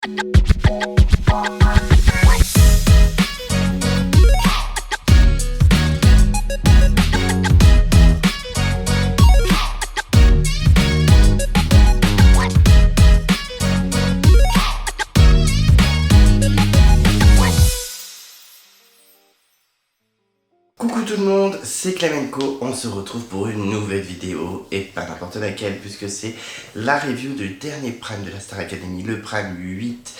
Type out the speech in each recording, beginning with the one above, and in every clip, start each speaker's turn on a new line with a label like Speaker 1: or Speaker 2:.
Speaker 1: Coucou tout le monde, c'est Clamenco, on se retrouve pour une nouvelle vidéo et pas n'importe laquelle puisque c'est la review du dernier Prime de la Star Academy, le Prime 8.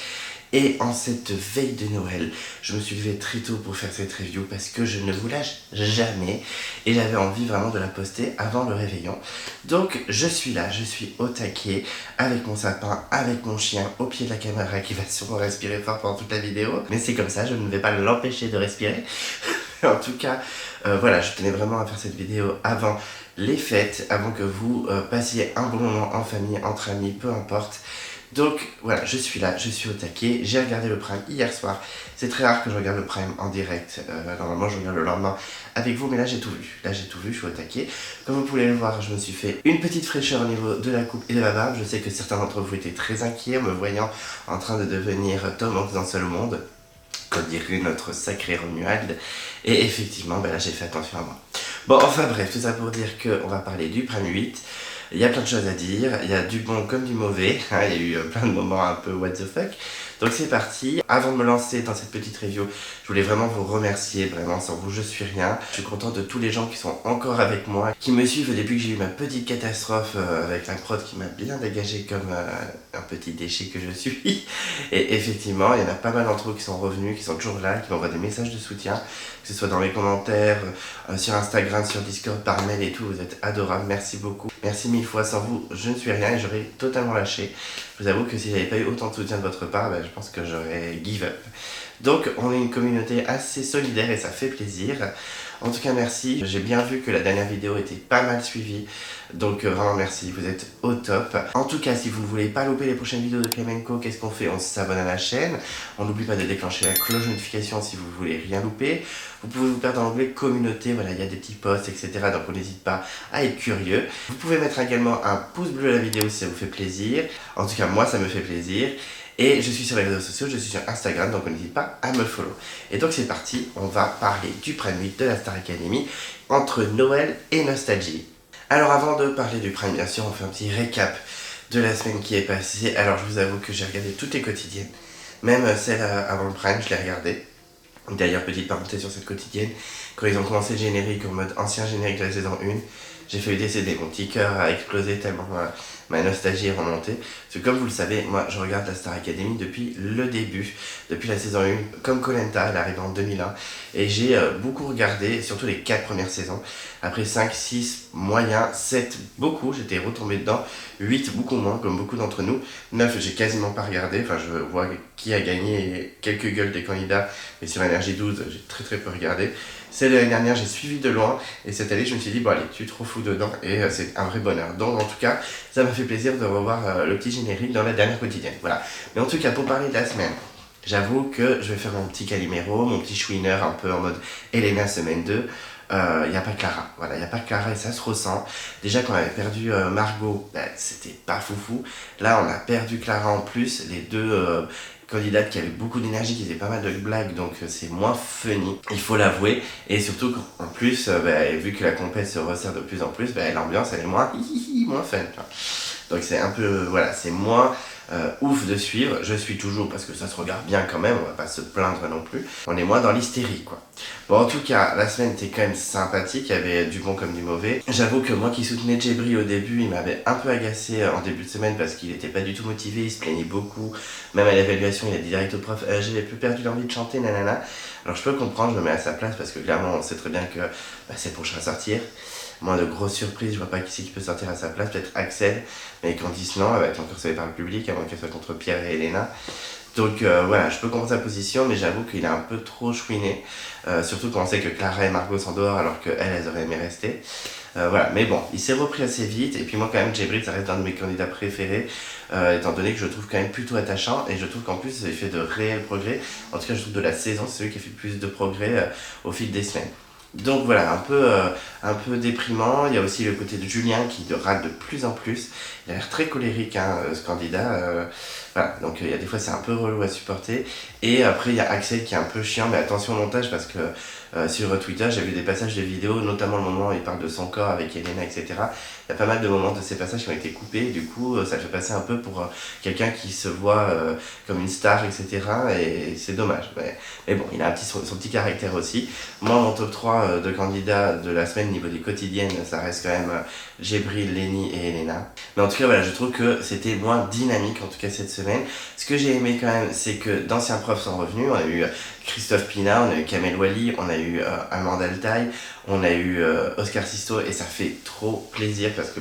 Speaker 1: Et en cette veille de Noël, je me suis levé très tôt pour faire cette review parce que je ne vous lâche jamais et j'avais envie vraiment de la poster avant le réveillon. Donc je suis là, je suis au taquet avec mon sapin, avec mon chien au pied de la caméra qui va sûrement respirer fort pendant toute la vidéo. Mais c'est comme ça, je ne vais pas l'empêcher de respirer. En tout cas, voilà, je tenais vraiment à faire cette vidéo avant les fêtes, avant que vous passiez un bon moment en famille, entre amis, peu importe. Donc voilà, je suis là, je suis au taquet, j'ai regardé le Prime hier soir. C'est très rare que je regarde le Prime en direct, normalement je regarde le lendemain avec vous, mais là j'ai tout vu, je suis au taquet. Comme vous pouvez le voir, je me suis fait une petite fraîcheur au niveau de la coupe et de la barbe. Je sais que certains d'entre vous étaient très inquiets en me voyant en train de devenir Tom Hanks dans Seul au monde, comme dirait notre sacré Romuald. Et effectivement, là j'ai fait attention à moi. Bon, enfin bref, tout ça pour dire qu'on va parler du Prime 8. Il y a plein de choses à dire, il y a du bon comme du mauvais, hein, il y a eu plein de moments un peu what the fuck. Donc c'est parti. Avant de me lancer dans cette petite review, je voulais vraiment vous remercier, vraiment sans vous je suis rien. Je suis content de tous les gens qui sont encore avec moi, qui me suivent depuis que j'ai eu ma petite catastrophe avec la prod qui m'a bien dégagé comme un petit déchet que je suis. Et effectivement, il y en a pas mal d'entre vous qui sont revenus, qui sont toujours là, qui m'envoient des messages de soutien, que ce soit dans les commentaires, sur Instagram, sur Discord, par mail et tout. Vous êtes adorables, merci beaucoup. Merci mille fois, sans vous je ne suis rien et j'aurais totalement lâché. Je vous avoue que si j'avais pas eu autant de soutien de votre part, je pense que j'aurais give up. Donc on est une communauté assez solidaire et ça fait plaisir. En tout cas merci, j'ai bien vu que la dernière vidéo était pas mal suivie, donc vraiment merci, vous êtes au top. En tout cas si vous ne voulez pas louper les prochaines vidéos de Clamenco, qu'est-ce qu'on fait? On s'abonne à la chaîne, on n'oublie pas de déclencher la cloche de notification si vous voulez rien louper. Vous pouvez vous perdre dans l'onglet communauté, voilà, il y a des petits posts, etc. Donc on n'hésite pas à être curieux. Vous pouvez mettre également un pouce bleu à la vidéo si ça vous fait plaisir. En tout cas moi ça me fait plaisir. Et je suis sur les réseaux sociaux, je suis sur Instagram, donc n'hésite pas à me follow. Et donc c'est parti, on va parler du Prime 8 de la Star Academy entre Noël et nostalgie. Alors avant de parler du Prime, bien sûr, on fait un petit récap de la semaine qui est passée. Alors je vous avoue que j'ai regardé toutes les quotidiennes, même celle avant le Prime, je l'ai regardée. D'ailleurs, petite parenthèse sur cette quotidienne, quand ils ont commencé le générique en mode ancien générique de la saison 1, j'ai failli décéder, mon petit cœur a explosé tellement ma nostalgie est remontée. Parce que comme vous le savez, moi je regarde la Star Academy depuis le début, depuis la saison 1, comme Koh Lanta, elle arrive en 2001. Et j'ai beaucoup regardé, surtout les 4 premières saisons. Après 5, 6, moyen, 7, beaucoup, j'étais retombé dedans. 8, beaucoup moins, comme beaucoup d'entre nous. 9, j'ai quasiment pas regardé, enfin je vois qui a gagné et quelques gueules des candidats. Mais sur Énergie 12, j'ai très peu regardé. Celle de l'année dernière, j'ai suivi de loin. Et cette année, je me suis dit, bon allez, tu te refous dedans. Et c'est un vrai bonheur. Donc en tout cas, ça m'a fait plaisir de revoir le petit générique dans la dernière quotidienne. Voilà. Mais en tout cas, pour parler de la semaine, j'avoue que je vais faire mon petit Calimero, mon petit chouineur un peu en mode Elena semaine 2. Il n'y a pas Clara, voilà, il n'y a pas Clara et ça se ressent. Déjà quand on avait perdu Margot, c'était pas foufou. Là on a perdu Clara en plus, les deux candidates qui avaient beaucoup d'énergie, qui faisaient pas mal de blagues, donc c'est moins funny, il faut l'avouer. Et surtout qu'en plus, vu que la compète se resserre de plus en plus, l'ambiance elle est moins moins fun. Donc c'est un peu, voilà, c'est moins ouf de suivre. Je suis toujours parce que ça se regarde bien quand même, on va pas se plaindre non plus. On est moins dans l'hystérie quoi. Bon en tout cas, la semaine était quand même sympathique, il y avait du bon comme du mauvais. J'avoue que moi qui soutenais Djebri au début, il m'avait un peu agacé en début de semaine parce qu'il était pas du tout motivé, il se plaignait beaucoup. Même à l'évaluation, il a dit direct au prof, j'avais plus perdu l'envie de chanter, nanana. Alors je peux comprendre, je me mets à sa place parce que clairement on sait très bien que c'est le prochain à sortir. Moi, de grosses surprises, je vois pas qui c'est qui peut sortir à sa place, peut-être Axel, mais Candice non, elle va être encore sauvée par le public, avant qu'elle soit contre Pierre et Elena. Donc voilà, je peux comprendre sa position, mais j'avoue qu'il a un peu trop chouiné, surtout quand on sait que Clara et Margot sont dehors alors qu'elles auraient aimé rester. Voilà, mais bon, il s'est repris assez vite, et puis moi quand même, Djebri, ça reste un de mes candidats préférés, étant donné que je le trouve quand même plutôt attachant, et je trouve qu'en plus, il fait de réels progrès. En tout cas, je trouve de la saison, c'est celui qui a fait le plus de progrès au fil des semaines. Donc voilà, un peu déprimant. Il y a aussi le côté de Julien qui râle de plus en plus. Il a l'air très colérique, hein, ce candidat. Voilà, donc il y a des fois c'est un peu relou à supporter. Et après il y a Axel qui est un peu chiant, mais attention au montage parce que sur Twitter j'ai vu des passages de vidéos, notamment le moment où il parle de son corps avec Elena, etc. Il y a pas mal de moments de ces passages qui ont été coupés. Du coup ça le fait passer un peu pour quelqu'un qui se voit comme une star, etc. Et c'est dommage. Mais bon, il a son petit caractère aussi. Moi, mon top 3 de candidats de la semaine niveau des quotidiennes, ça reste quand même Djibril, Lenny et Elena. Mais en tout cas, voilà, je trouve que c'était moins dynamique, en tout cas cette semaine. Ce que j'ai aimé quand même, c'est que d'anciens profs sont revenus. On a eu Christophe Pina, on a eu Kamel Wally, on a eu Amanda Altaï, on a eu Oscar Sisto, et ça fait trop plaisir parce que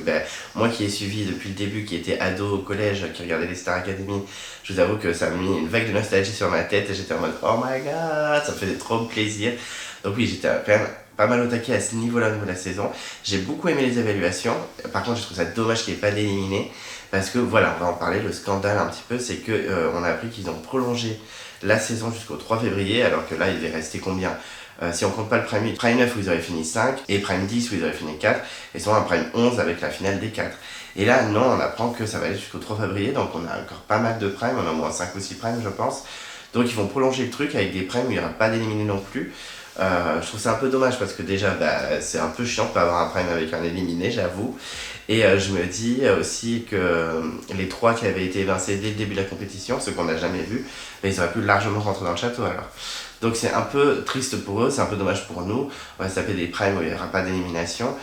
Speaker 1: moi qui ai suivi depuis le début, qui était ado au collège, qui regardait les Star Academy, je vous avoue que ça m'a mis une vague de nostalgie sur ma tête et j'étais en mode oh my god, ça me faisait trop plaisir. Donc oui, j'étais quand même pas mal au taquet à ce niveau-là au niveau de la saison. J'ai beaucoup aimé les évaluations. Par contre, je trouve ça dommage qu'il n'y ait pas d'éliminés. Parce que voilà, on va en parler, le scandale un petit peu, c'est que on a appris qu'ils ont prolongé la saison jusqu'au 3 février, alors que là, il devait rester combien si on compte pas le Prime 8, Prime 9 où ils auraient fini 5, et Prime 10 où ils auraient fini 4, et sinon un Prime 11 avec la finale des 4. Et là, non, on apprend que ça va aller jusqu'au 3 février, donc on a encore pas mal de Prime, on a au moins 5 ou 6 Prime, je pense. Donc ils vont prolonger le truc avec des Primes où il n'y aura pas d'éliminés non plus. Je trouve ça un peu dommage parce que déjà c'est un peu chiant de pas avoir un prime avec un éliminé, j'avoue. Et je me dis aussi que les 3 qui avaient été évincés dès le début de la compétition, ceux qu'on n'a jamais vus, ils auraient pu largement rentrer dans le château alors. Donc c'est un peu triste pour eux, c'est un peu dommage pour nous. On va se taper des primes où il n'y aura pas d'élimination.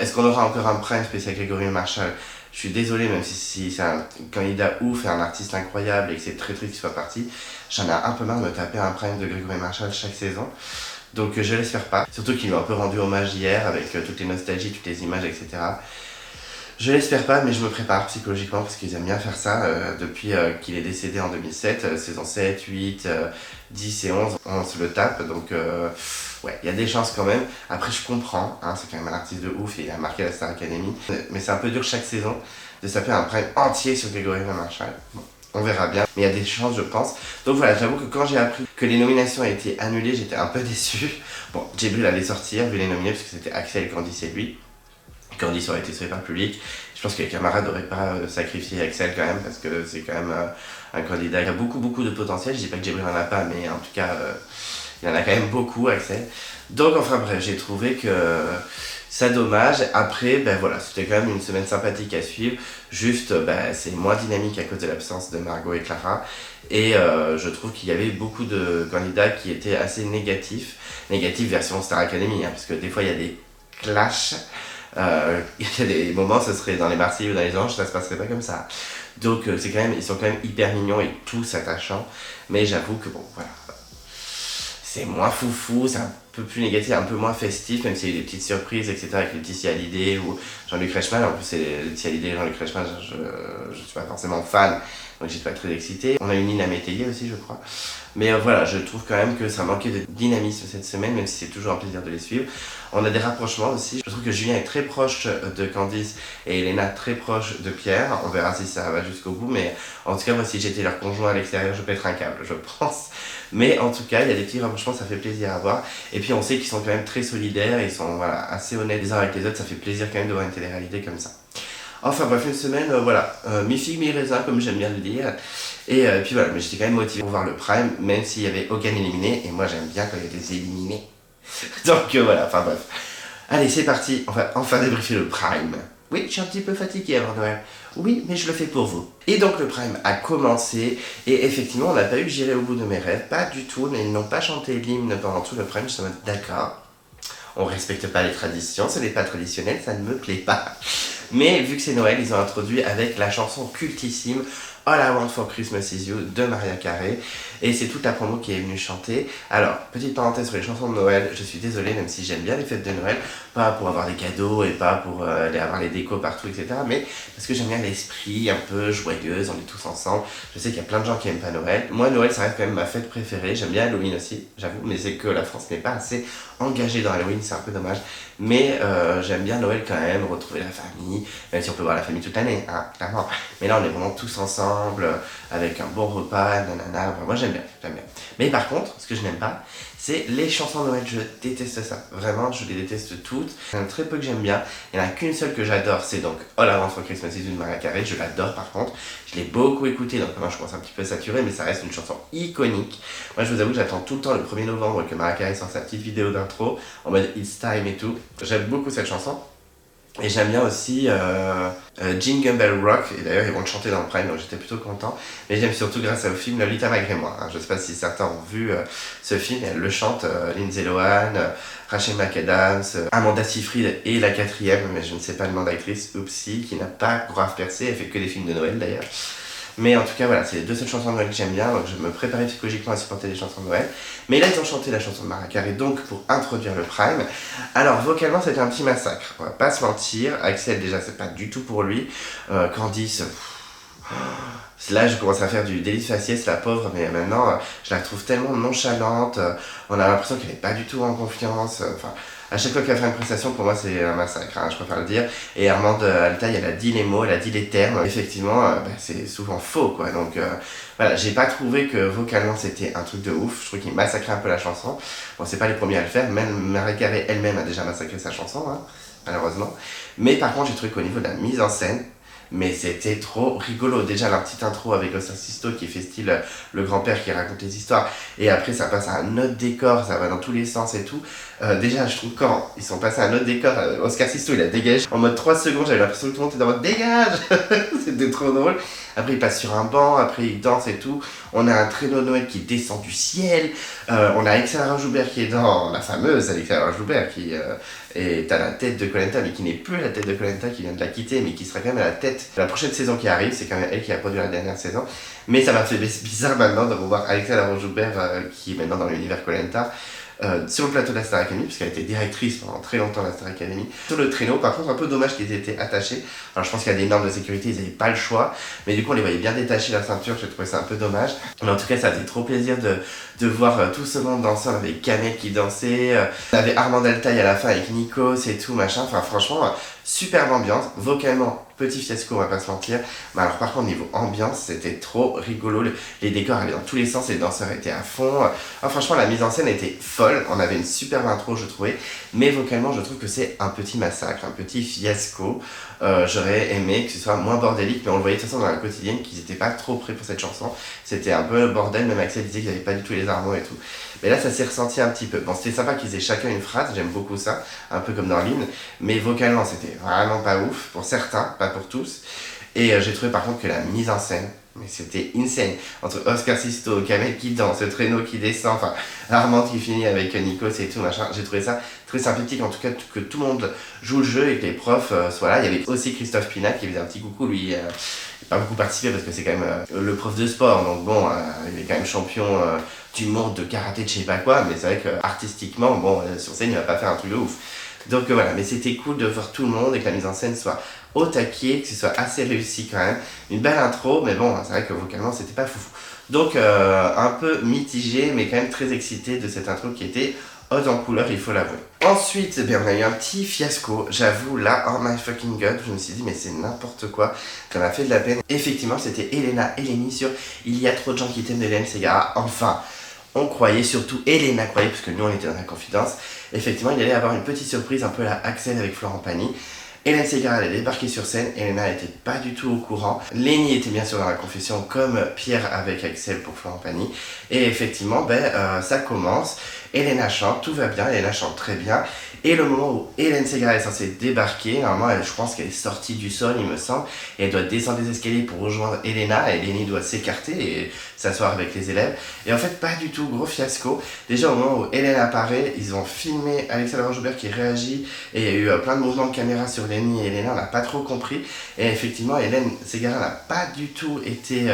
Speaker 1: Est-ce qu'on aura encore un prime spécial Grégory Marshall? Je suis désolé, même si c'est un candidat ouf et un artiste incroyable et que c'est très triste qu'il soit parti, j'en ai un peu marre de me taper un prime de Grégory Marshall chaque saison. Donc je l'espère pas. Surtout qu'ils lui ont un peu rendu hommage hier avec toutes les nostalgies, toutes les images, etc. Je l'espère pas, mais je me prépare psychologiquement parce qu'ils aiment bien faire ça depuis qu'il est décédé en 2007, saison 7, 8, 10 et 11, on se le tape. Donc ouais, il y a des chances quand même. Après je comprends, hein, c'est quand même un artiste de ouf et il a marqué la Star Academy. Mais c'est un peu dur chaque saison de se taper un prime entier sur Grégory Marshall. Bon. On verra bien, mais il y a des chances, je pense. Donc voilà, j'avoue que quand j'ai appris que les nominations avaient été annulées, j'étais un peu déçu. Bon, Djibril allait sortir, vu les nominés, parce que c'était Axel, Candice et lui. Candice aurait été sauvé par le public. Je pense que les camarades n'auraient pas sacrifié Axel quand même, parce que c'est quand même un candidat qui a beaucoup de potentiel. Je dis pas que Djibril n'en a pas, mais en tout cas, il en a quand même beaucoup, Axel. Donc enfin bref, j'ai trouvé que ça dommage. Après, voilà, c'était quand même une semaine sympathique à suivre. Juste, c'est moins dynamique à cause de l'absence de Margot et Clara. Et je trouve qu'il y avait beaucoup de candidats qui étaient assez négatifs. Négatifs version Star Academy, hein, parce que des fois il y a des clashs. Il y a des moments, ce serait dans les Marseillais ou dans les Anges, ça se passerait pas comme ça. Donc ils sont quand même hyper mignons et tous attachants. Mais j'avoue que bon, voilà. C'est moins foufou, c'est un peu plus négatif, un peu moins festif, même s'il y a eu des petites surprises, etc. avec Laetitia Hallyday ou Jean-Luc Reichmann. En plus, c'est Laetitia Hallyday et Jean-Luc Reichmann, je suis pas forcément fan, donc j'étais pas très excité. On a eu Nina Métayer aussi, je crois. Mais voilà, je trouve quand même que ça manquait de dynamisme cette semaine, même si c'est toujours un plaisir de les suivre. On a des rapprochements aussi. Je trouve que Julien est très proche de Candice et Elena très proche de Pierre. On verra si ça va jusqu'au bout, mais en tout cas, moi, si j'étais leur conjoint à l'extérieur, je pèterais un câble, je pense. Mais en tout cas, il y a des petits rapprochements, ça fait plaisir à voir. Et puis, on sait qu'ils sont quand même très solidaires, ils sont assez honnêtes les uns avec les autres. Ça fait plaisir quand même de voir une télé-réalité comme ça. Enfin bref, une semaine, mi-figue, mi-raisin, comme j'aime bien le dire. Et puis voilà, mais j'étais quand même motivé pour voir le Prime, même s'il y avait aucun éliminé. Et moi, j'aime bien quand il y a des éliminés. Donc voilà, enfin bref. Allez, c'est parti, on va enfin débriefer le Prime. Oui, je suis un petit peu fatigué avant Noël. Oui, mais je le fais pour vous. Et donc le Prime a commencé, et effectivement, on n'a pas eu J'irai au bout de mes rêves, pas du tout, mais ils n'ont pas chanté l'hymne pendant tout le Prime, je suis en mode d'accord. On respecte pas les traditions, ce n'est pas traditionnel, ça ne me plaît pas. Mais vu que c'est Noël, ils ont introduit avec la chanson cultissime All I Want for Christmas Is You de Mariah Carey. Et c'est toute la promo qui est venue chanter. Alors, petite parenthèse sur les chansons de Noël, je suis désolée, même si j'aime bien les fêtes de Noël, pas pour avoir des cadeaux et pas pour aller avoir les décos partout, etc. Mais parce que j'aime bien l'esprit un peu joyeuse, on est tous ensemble. Je sais qu'il y a plein de gens qui aiment pas Noël. Moi, Noël, ça reste quand même ma fête préférée. J'aime bien Halloween aussi, j'avoue, mais c'est que la France n'est pas assez engagée dans Halloween, c'est un peu dommage. Mais j'aime bien Noël quand même, retrouver la famille, même si on peut voir la famille toute l'année, hein, clairement. Mais là, on est vraiment tous ensemble. ensemble, avec un bon repas, nanana. Enfin, moi j'aime bien, j'aime bien. Mais par contre, ce que je n'aime pas, c'est les chansons de Noël. Je déteste ça. Vraiment, je les déteste toutes. Il y en a très peu que j'aime bien. Il n'y en a qu'une seule que j'adore, c'est donc All I Want for Christmas is You de Mariah Carey. Je l'adore par contre. Je l'ai beaucoup écouté, donc maintenant je commence un petit peu saturé, mais ça reste une chanson iconique. Moi je vous avoue que j'attends tout le temps le 1er novembre que Mariah Carey sorte sa petite vidéo d'intro en mode It's Time et tout. J'aime beaucoup cette chanson. Et j'aime bien aussi Jingle Bell Rock, et d'ailleurs ils vont le chanter dans le Prime, donc j'étais plutôt content. Mais j'aime surtout grâce au film Lolita malgré moi. Je ne sais pas si certains ont vu ce film, et elle le chante, Lindsay Lohan, Rachel McAdams, Amanda Seyfried et la quatrième, mais je ne sais pas le nom d'actrice, Oupsie, qui n'a pas grave percé, elle fait que des films de Noël d'ailleurs. Mais en tout cas, voilà, c'est les deux seules chansons de Noël que j'aime bien, donc je me préparais psychologiquement à supporter les chansons de Noël. Mais là, ils ont chanté la chanson de Mariah Carey, donc pour introduire le Prime. Alors, vocalement, c'était un petit massacre, on va pas se mentir. Axel, déjà, c'est pas du tout pour lui. Candice, là, je commence à faire du délit de faciès, la pauvre, mais maintenant, je la trouve tellement nonchalante. On a l'impression qu'elle est pas du tout en confiance. Enfin, à chaque fois qu'elle fait une prestation, pour moi, c'est un massacre, je préfère le dire. Et Armande Altaï, elle a dit les mots, elle a dit les termes. Effectivement, c'est souvent faux, quoi. Donc, voilà, j'ai pas trouvé que vocalement, c'était un truc de ouf. Je trouve qu'il massacrait un peu la chanson. Bon, c'est pas les premiers à le faire. Même Mariah Carey elle-même a déjà massacré sa chanson, malheureusement. Mais par contre, j'ai trouvé qu'au niveau de la mise en scène, mais c'était trop rigolo. Déjà la petite intro avec Oscar Sisto qui fait style le grand-père qui raconte les histoires, et après ça passe à un autre décor, ça va dans tous les sens et tout. Déjà je trouve quand ils sont passés à un autre décor, Oscar Sisto il a dégagé en mode 3 secondes, j'avais l'impression que tout le monde était en mode dégage. C'était trop drôle. Après il passe sur un banc, après il danse et tout. On a un traîneau de Noël qui descend du ciel. On a Alexandra Joubert qui est dans, la fameuse Alexandra Joubert qui est à la tête de Koh-Lanta, mais qui n'est plus la tête de Koh-Lanta, qui vient de la quitter, mais qui sera quand même à la tête de la prochaine saison qui arrive. C'est quand même elle qui a produit la dernière saison. Mais ça m'a fait bizarre maintenant de revoir Alexandra Joubert qui est maintenant dans l'univers Koh-Lanta. Sur le plateau de la Star Academy, puisqu'elle était directrice pendant très longtemps de la Star Academy. Sur le traîneau, par contre, un peu dommage qu'ils aient été attachés. Alors je pense qu'il y a des normes de sécurité, ils n'avaient pas le choix. Mais du coup, on les voyait bien détacher la ceinture, j'ai trouvé ça un peu dommage. Mais en tout cas, ça faisait trop plaisir de voir tout ce monde dansant. On avait Canet qui dansait, on avait Armand Altaï à la fin avec Nikos et tout, machin. Enfin, franchement, superbe ambiance. Vocalement, petit fiasco, on va pas se mentir. Mais alors, par contre, niveau ambiance, c'était trop rigolo. Les décors allaient dans tous les sens, les danseurs étaient à fond. Franchement, la mise en scène était folle. On avait une superbe intro, je trouvais. Mais vocalement, je trouve que c'est un petit massacre, un petit fiasco. J'aurais aimé que ce soit moins bordélique, mais on le voyait de toute façon dans la quotidienne qu'ils n'étaient pas trop prêts pour cette chanson. C'était un peu le bordel, même Axel disait qu'ils n'avaient pas du tout les armoires et tout. Mais là, ça s'est ressenti un petit peu. Bon, c'était sympa qu'ils aient chacun une phrase, j'aime beaucoup ça, un peu comme dans l'hymne. Mais vocalement, c'était vraiment pas ouf, pour certains, pas pour tous. Et j'ai trouvé par contre que la mise en scène, mais c'était insane. Entre Oscar Sisto, Kamel qui danse, ce traîneau qui descend, enfin, Armand qui finit avec Nikos et tout, machin. J'ai trouvé ça très sympathique, en tout cas, que tout le monde joue le jeu et que les profs soient là. Il y avait aussi Christophe Pina qui faisait un petit coucou, lui. Il n'a pas beaucoup participé parce que c'est quand même le prof de sport, donc bon, il est quand même champion du monde de karaté, de je sais pas quoi, mais c'est vrai que artistiquement, bon, sur scène, il va pas faire un truc de ouf. Donc voilà, mais c'était cool de voir tout le monde et que la mise en scène soit au taquet, que ce soit assez réussi quand même. Une belle intro, mais bon, c'est vrai que vocalement, c'était pas foufou. Donc un peu mitigé, mais quand même très excité de cette intro qui était haute en couleur, il faut l'avouer. Ensuite, eh bien, on a eu un petit fiasco, j'avoue, là, oh my fucking god, je me suis dit, mais c'est n'importe quoi, ça m'a fait de la peine. Effectivement, c'était Elena Eleni sur Il y a trop de gens qui t'aiment de Hélène Ségara, enfin. On croyait, surtout Elena croyait, parce que nous on était dans la confidence, effectivement il allait avoir une petite surprise un peu à la Axel avec Florent Pagny. Hélène Ségara allait débarquer sur scène, Elena n'était pas du tout au courant. Lénie était bien sûr dans la confession comme Pierre avec Axel pour Florent Pagny. Et effectivement, ça commence, Elena chante, tout va bien, Elena chante très bien. Et le moment où Hélène Ségara est censée débarquer, normalement je pense qu'elle est sortie du sol il me semble, et elle doit descendre les escaliers pour rejoindre Elena, et Lénie doit s'écarter et s'asseoir avec les élèves. Et en fait pas du tout, gros fiasco. Déjà au moment où Hélène apparaît, ils ont filmé Alexandra Joubert qui réagit, et il y a eu plein de mouvements de caméra sur Lénie et Elena, on n'a pas trop compris. Et effectivement Hélène Ségara n'a pas du tout été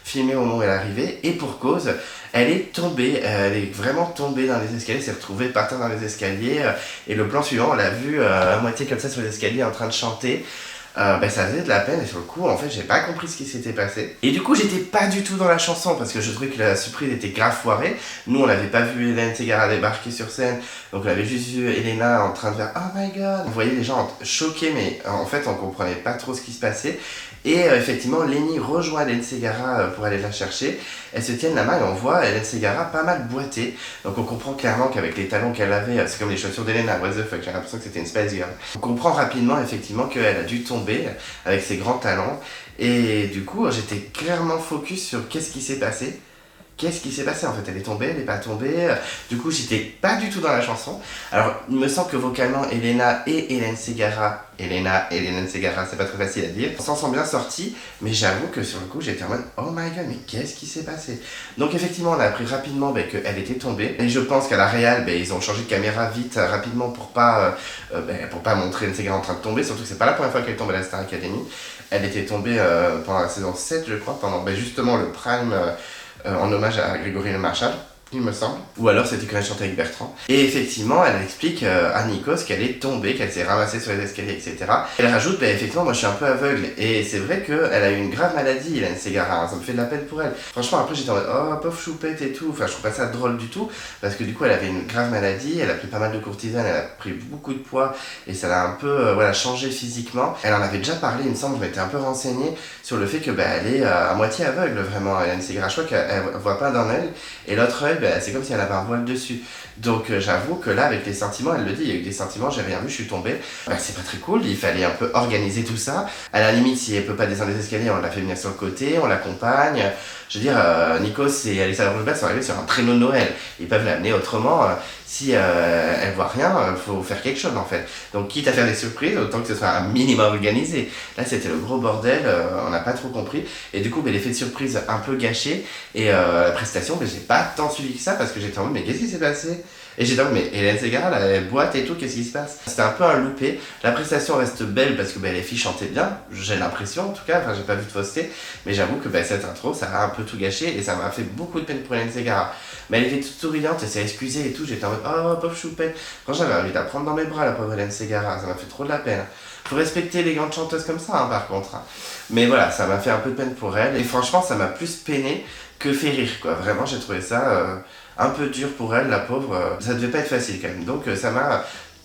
Speaker 1: filmée au moment où elle est arrivée, et pour cause, elle est tombée, elle est vraiment tombée dans les escaliers, s'est retrouvée par terre dans les escaliers, et le plan suivant, on l'a vu à moitié comme ça sur les escaliers en train de chanter. Ça faisait de la peine, et sur le coup, en fait, j'ai pas compris ce qui s'était passé. Et du coup, j'étais pas du tout dans la chanson, parce que je trouvais que la surprise était grave foirée. Nous, on n'avait pas vu Hélène Ségara débarquer sur scène, donc on avait juste vu Elena en train de faire « Oh my god !» On voyait les gens choqués, mais en fait, on comprenait pas trop ce qui se passait. Et effectivement, Lenny rejoint Hélène Ségara pour aller la chercher. Elles se tiennent la main et on voit Hélène Ségara pas mal boiter. Donc on comprend clairement qu'avec les talons qu'elle avait, c'est comme les chaussures d'Elena, what the fuck, j'ai l'impression que c'était une Spice Girl. On comprend rapidement effectivement qu'elle a dû tomber avec ses grands talons. Et du coup, j'étais clairement focus sur qu'est-ce qui s'est passé. Qu'est-ce qui s'est passé en fait? Elle est tombée, elle n'est pas tombée. Du coup, j'étais pas du tout dans la chanson. Alors, il me semble que vocalement, Elena et Hélène Ségara, c'est pas très facile à dire, s'en sont bien sortis. Mais j'avoue que sur le coup, j'étais en mode oh my god, mais qu'est-ce qui s'est passé? Donc, effectivement, on a appris rapidement qu'elle était tombée. Et je pense qu'à la réal, ils ont changé de caméra vite, rapidement pour pas montrer Hélène Ségara en train de tomber. Surtout que c'est pas la première fois qu'elle tombe à la Star Academy. Elle était tombée pendant la saison 7, je crois, pendant justement le prime. En hommage à Grégory Le Marchal, il me semble. Ou alors c'était quand elle chantait avec Bertrand. Et effectivement, elle explique à Nikos qu'elle est tombée, qu'elle s'est ramassée sur les escaliers, etc. Elle rajoute, effectivement, moi je suis un peu aveugle. Et c'est vrai qu'elle a eu une grave maladie, Hélène Ségara, hein, ça me fait de la peine pour elle. Franchement, après j'étais en mode, oh pauvre choupette et tout. Enfin, je trouve pas ça drôle du tout. Parce que du coup, elle avait une grave maladie, elle a pris pas mal de cortisone, elle a pris beaucoup de poids. Et ça l'a un peu changé physiquement. Elle en avait déjà parlé, il me semble, je m'étais un peu renseignée sur le fait que elle est à moitié aveugle, vraiment, Hélène Ségara. Je crois qu'elle voit pas d'un œil. Et l'autre œil, c'est comme si elle avait un voile dessus. Donc j'avoue que là, avec les sentiments, elle le dit, il y a eu des sentiments, j'ai rien vu, je suis tombée. C'est pas très cool, il fallait un peu organiser tout ça. À la limite, si elle peut pas descendre les escaliers, on la fait venir sur le côté, on l'accompagne. Je veux dire, Nikos et Alexandra Rochebert sont arrivés sur un traîneau de Noël. Ils peuvent l'amener autrement. Si elle voit rien, faut faire quelque chose en fait. Donc quitte à faire des surprises, autant que ce soit un minimum organisé. Là, c'était le gros bordel, on n'a pas trop compris. Et du coup, l'effet de surprise un peu gâché. Et la prestation, j'ai pas tant suivi que ça parce que j'étais en mode, mais qu'est-ce qui s'est passé? Et j'étais en mode, mais Hélène Ségara, là, elle boite et tout, qu'est-ce qui se passe? C'était un peu un loupé. La prestation reste belle parce que les filles chantaient bien, j'ai l'impression en tout cas, j'ai pas vu de fausseté. Mais j'avoue que cette intro, ça a un peu tout gâché et ça m'a fait beaucoup de peine pour Hélène Ségara. Mais elle était toute souriante, elle s'est excusée et tout, j'étais en mode, oh pauvre choupette. Quand j'avais envie de la prendre dans mes bras, la pauvre Hélène Ségara, ça m'a fait trop de la peine. Faut respecter les grandes chanteuses comme ça, par contre. Mais voilà, ça m'a fait un peu de peine pour elle. Et franchement, ça m'a plus peiné que fait rire, quoi. Vraiment, j'ai trouvé ça un peu dur pour elle, la pauvre. Ça devait pas être facile, quand même. Donc, ça m'a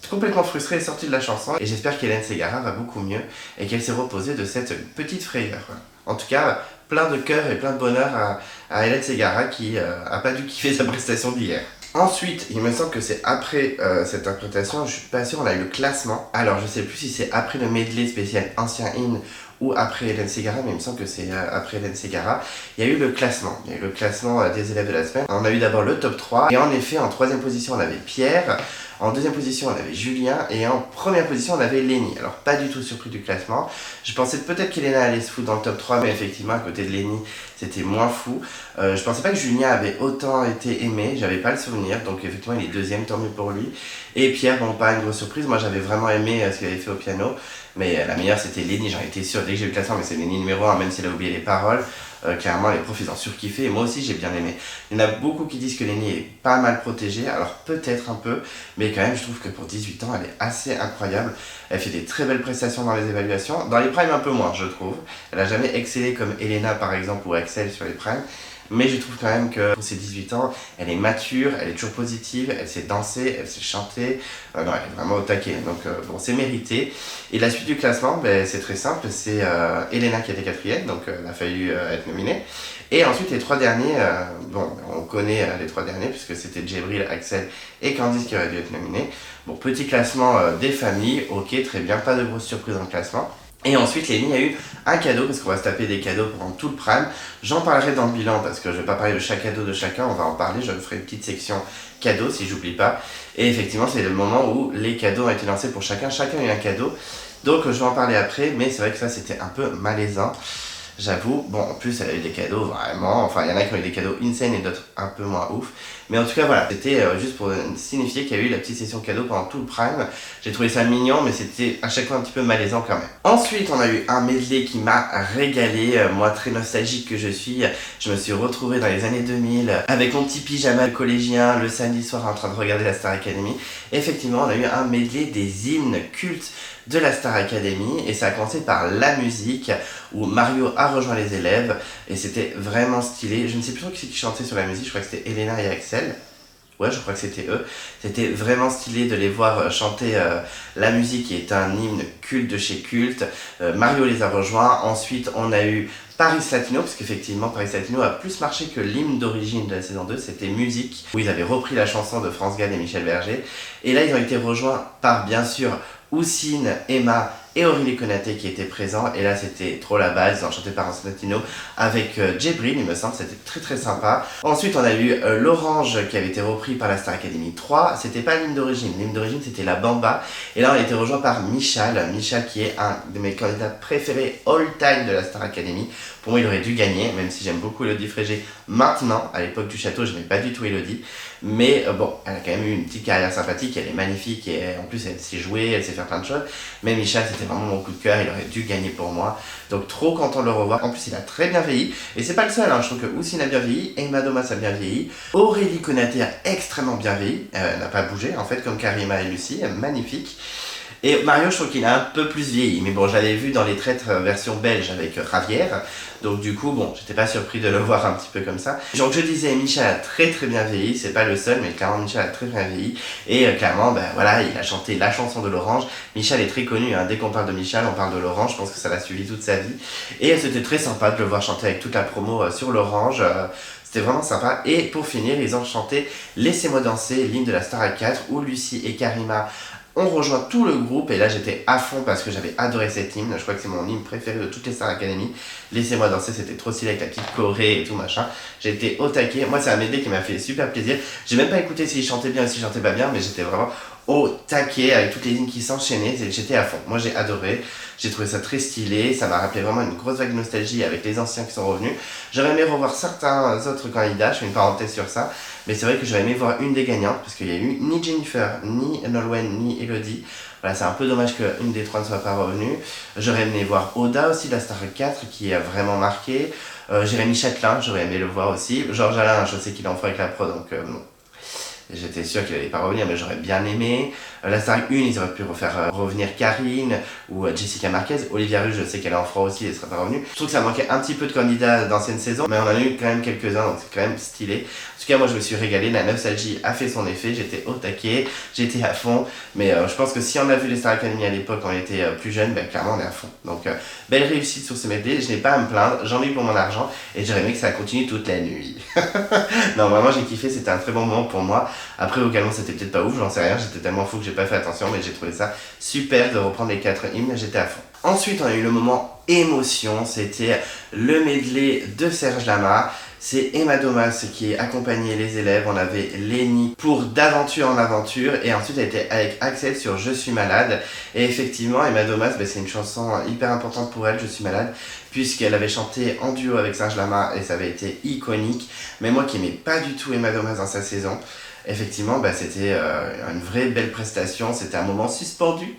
Speaker 1: complètement frustrée et sortie de la chanson. Et j'espère qu'Hélène Ségara va beaucoup mieux et qu'elle s'est reposée de cette petite frayeur. En tout cas, plein de cœur et plein de bonheur à Hélène Ségara qui a pas dû kiffer sa prestation d'hier. Ensuite, il me semble que c'est après cette interprétation, je suis pas sûr, on a eu le classement. Alors, je sais plus si c'est après le medley spécial Ancien In ou après Hélène Ségara, mais il me semble que c'est après Hélène Ségara. Il y a eu le classement. Il y a eu le classement des élèves de la semaine. On a eu d'abord le top 3. Et en effet, en troisième position, on avait Pierre. En deuxième position, on avait Julien. Et en première position, on avait Lenny. Alors, pas du tout surpris du classement. Je pensais peut-être qu'Elena allait se foutre dans le top 3, mais effectivement, à côté de Lenny, c'était moins fou. Je pensais pas que Julien avait autant été aimé. J'avais pas le souvenir. Donc, effectivement, il est deuxième, tant mieux pour lui. Et Pierre, pas une grosse surprise. Moi, j'avais vraiment aimé ce qu'il avait fait au piano. Mais la meilleure, c'était Lenny. J'en étais sûr dès que j'ai eu le classement, mais c'est Lenny numéro 1, même s'il a oublié les paroles. Clairement, les profs, ils ont surkiffé. Et moi aussi, j'ai bien aimé. Il y en a beaucoup qui disent que Lenny est pas mal protégée. Alors, peut-être un peu. Mais quand même, je trouve que pour 18 ans, elle est assez incroyable. Elle fait des très belles prestations dans les évaluations. Dans les primes, un peu moins, je trouve. Elle a jamais excellé comme Elena, par exemple, ou Axel sur les primes. Mais je trouve quand même que pour ses 18 ans, elle est mature, elle est toujours positive, elle sait danser, elle sait chanter. Non, elle est vraiment au taquet. Donc c'est mérité. Et la suite du classement, c'est très simple. C'est Elena qui était quatrième, donc elle a failli être nominée. Et ensuite les trois derniers, on connaît les trois derniers puisque c'était Djibril, Axel et Candice qui auraient dû être nominés. Bon, petit classement des familles, ok, très bien, pas de grosses surprises dans le classement. Et ensuite, Lenny a eu un cadeau, parce qu'on va se taper des cadeaux pendant tout le prime. J'en parlerai dans le bilan, parce que je ne vais pas parler de chaque cadeau de chacun, on va en parler, je ferai une petite section cadeaux, si j'oublie pas. Et effectivement, c'est le moment où les cadeaux ont été lancés pour chacun a eu un cadeau. Donc, je vais en parler après, mais c'est vrai que ça, c'était un peu malaisant. J'avoue, en plus elle a eu des cadeaux vraiment, il y en a qui ont eu des cadeaux insane et d'autres un peu moins ouf. Mais en tout cas voilà, c'était juste pour signifier qu'il y a eu la petite session cadeau pendant tout le prime. J'ai trouvé ça mignon, mais c'était à chaque fois un petit peu malaisant quand même. Ensuite on a eu un medley qui m'a régalé, moi très nostalgique que je suis. Je me suis retrouvé dans les années 2000 avec mon petit pyjama de collégien le samedi soir en train de regarder la Star Academy. Et effectivement on a eu un medley des hymnes cultes de la Star Academy et ça a commencé par la musique où Mario a rejoint les élèves et c'était vraiment stylé. Je ne sais plus trop qui chantait sur la musique, je crois que c'était Elena et Axel. Ouais, je crois que c'était eux. C'était vraiment stylé de les voir chanter la musique qui est un hymne culte de chez culte. Mario les a rejoints. Ensuite, on a eu Paris Latino, parce qu'effectivement, Paris Latino a plus marché que l'hymne d'origine de la saison 2, c'était Musique, où ils avaient repris la chanson de France Gall et Michel Berger. Et là, ils ont été rejoints par, bien sûr, Houssine, Emma et Aurélie Konaté qui étaient présents. Et là, c'était trop la base. Ils ont chanté Paris Latino avec Djibril, il me semble. C'était très très sympa. Ensuite, on a eu l'Orange qui avait été repris par la Star Academy 3. C'était pas l'hymne d'origine. L'hymne d'origine, c'était la Bamba. Et là, on a été rejoint par Michal. Michal qui est un de mes candidats préférés all-time de la Star Academy. Pour moi, il aurait dû gagner, même si j'aime beaucoup Elodie Frégé maintenant. À l'époque du château, je n'aimais pas du tout Elodie. Mais bon, elle a quand même eu une petite carrière sympathique, elle est magnifique et en plus elle sait jouer, elle sait faire plein de choses. Mais Michal, c'était vraiment mon coup de cœur, il aurait dû gagner pour moi. Donc trop content de le revoir. En plus, il a très bien vieilli. Et c'est pas le seul, hein. Je trouve que Houssine a bien vieilli, Emma Domas a bien vieilli. Aurélie Konaté a extrêmement bien vieilli. Elle n'a pas bougé, en fait, comme Karima et Lucie, magnifique. Et Mario, je trouve qu'il a un peu plus vieilli, mais bon, j'avais vu dans les traîtres version belge avec Ravière, donc du coup, bon, j'étais pas surpris de le voir un petit peu comme ça. Donc je disais, Michel a très très bien vieilli, c'est pas le seul, mais clairement Michel a très bien vieilli, et clairement, ben voilà, il a chanté la chanson de l'Orange. Michel est très connu, hein. Dès qu'on parle de Michel, on parle de l'Orange, je pense que ça l'a suivi toute sa vie, et c'était très sympa de le voir chanter avec toute la promo sur l'Orange. C'était vraiment sympa. Et pour finir, ils ont chanté Laissez-moi danser, l'hymne de la Starac 4, où Lucie et Karima ont rejoint tout le groupe. Et là, j'étais à fond parce que j'avais adoré cet hymne. Je crois que c'est mon hymne préféré de toutes les Star Academy. Laissez-moi danser, c'était trop stylé avec la petite choré et tout machin. J'ai été au taquet. Moi, c'est un medley qui m'a fait super plaisir. J'ai même pas écouté s'il chantait bien ou s'il chantait pas bien, mais j'étais vraiment au taquet avec toutes les lignes qui s'enchaînaient. J'étais à fond. Moi, j'ai adoré. J'ai trouvé ça très stylé. Ça m'a rappelé vraiment une grosse vague de nostalgie avec les anciens qui sont revenus. J'aurais aimé revoir certains autres candidats. Je fais une parenthèse sur ça. Mais c'est vrai que j'aurais aimé voir une des gagnantes parce qu'il y a eu ni Jennifer, ni Nolwenn, ni Elodie. Voilà, c'est un peu dommage qu'une des trois ne soit pas revenue. J'aurais aimé voir Oda aussi, la Star 4, qui a vraiment marqué. Jérémy Châtelain, j'aurais aimé le voir aussi. Georges Alain, je sais qu'il est en feu avec la pro, donc bon. J'étais sûr qu'il allait pas revenir, mais j'aurais bien aimé. La Star 1, ils auraient pu refaire revenir Karine ou Jessica Marquez. Olivia Ruge, je sais qu'elle est en froid aussi, elle serait pas revenue. Je trouve que ça manquait un petit peu de candidats d'ancienne saison, mais on en a eu quand même quelques-uns, donc c'est quand même stylé. En tout cas, moi je me suis régalé, la nostalgie a fait son effet, j'étais au taquet, j'étais à fond. Mais je pense que si on a vu les Star Academy à l'époque quand on était plus jeune, ben clairement on est à fond. Donc belle réussite sur ce medley, je n'ai pas à me plaindre, j'en ai eu pour mon argent et j'aurais aimé que ça continue toute la nuit. Non, vraiment j'ai kiffé, c'était un très bon moment pour moi. Après, vocalement, c'était peut-être pas ouf, j'en sais rien, j'étais tellement fou que j'ai pas fait attention, mais j'ai trouvé ça super de reprendre les 4 hymnes, j'étais à fond. Ensuite, on a eu le moment émotion, c'était le medley de Serge Lama. C'est Emma Domas qui accompagnait les élèves, on avait Lénie pour D'aventure en aventure, et ensuite elle était avec Axel sur Je suis malade. Et effectivement, Emma Domas, c'est une chanson hyper importante pour elle, Je suis malade, puisqu'elle avait chanté en duo avec Serge Lama et ça avait été iconique. Mais moi qui n'aimais pas du tout Emma Domas dans sa saison, effectivement, c'était une vraie belle prestation, c'était un moment suspendu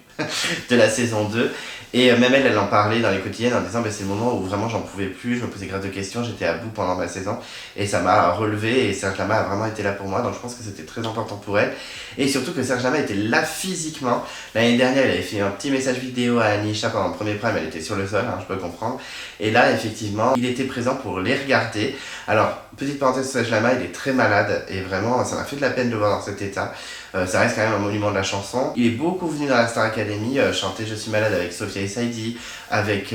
Speaker 1: de la saison 2. Et même elle en parlait dans les quotidiennes en disant c'est le moment où vraiment j'en pouvais plus, je me posais grave de questions, j'étais à bout pendant ma saison et ça m'a relevé et Serge Lama a vraiment été là pour moi, donc je pense que c'était très important pour elle. Et surtout que Serge Lama était là physiquement. L'année dernière, elle avait fait un petit message vidéo à Anisha pendant le premier prime, elle était sur le sol, hein, je peux comprendre. Et là, effectivement, il était présent pour les regarder. Alors, petite parenthèse sur Serge Lama, il est très malade et vraiment, ça m'a fait de la peine de le voir dans cet état. Ça reste quand même un monument de la chanson. Il est beaucoup venu dans la Star Academy chanter Je suis malade avec Sophia et Saidi, avec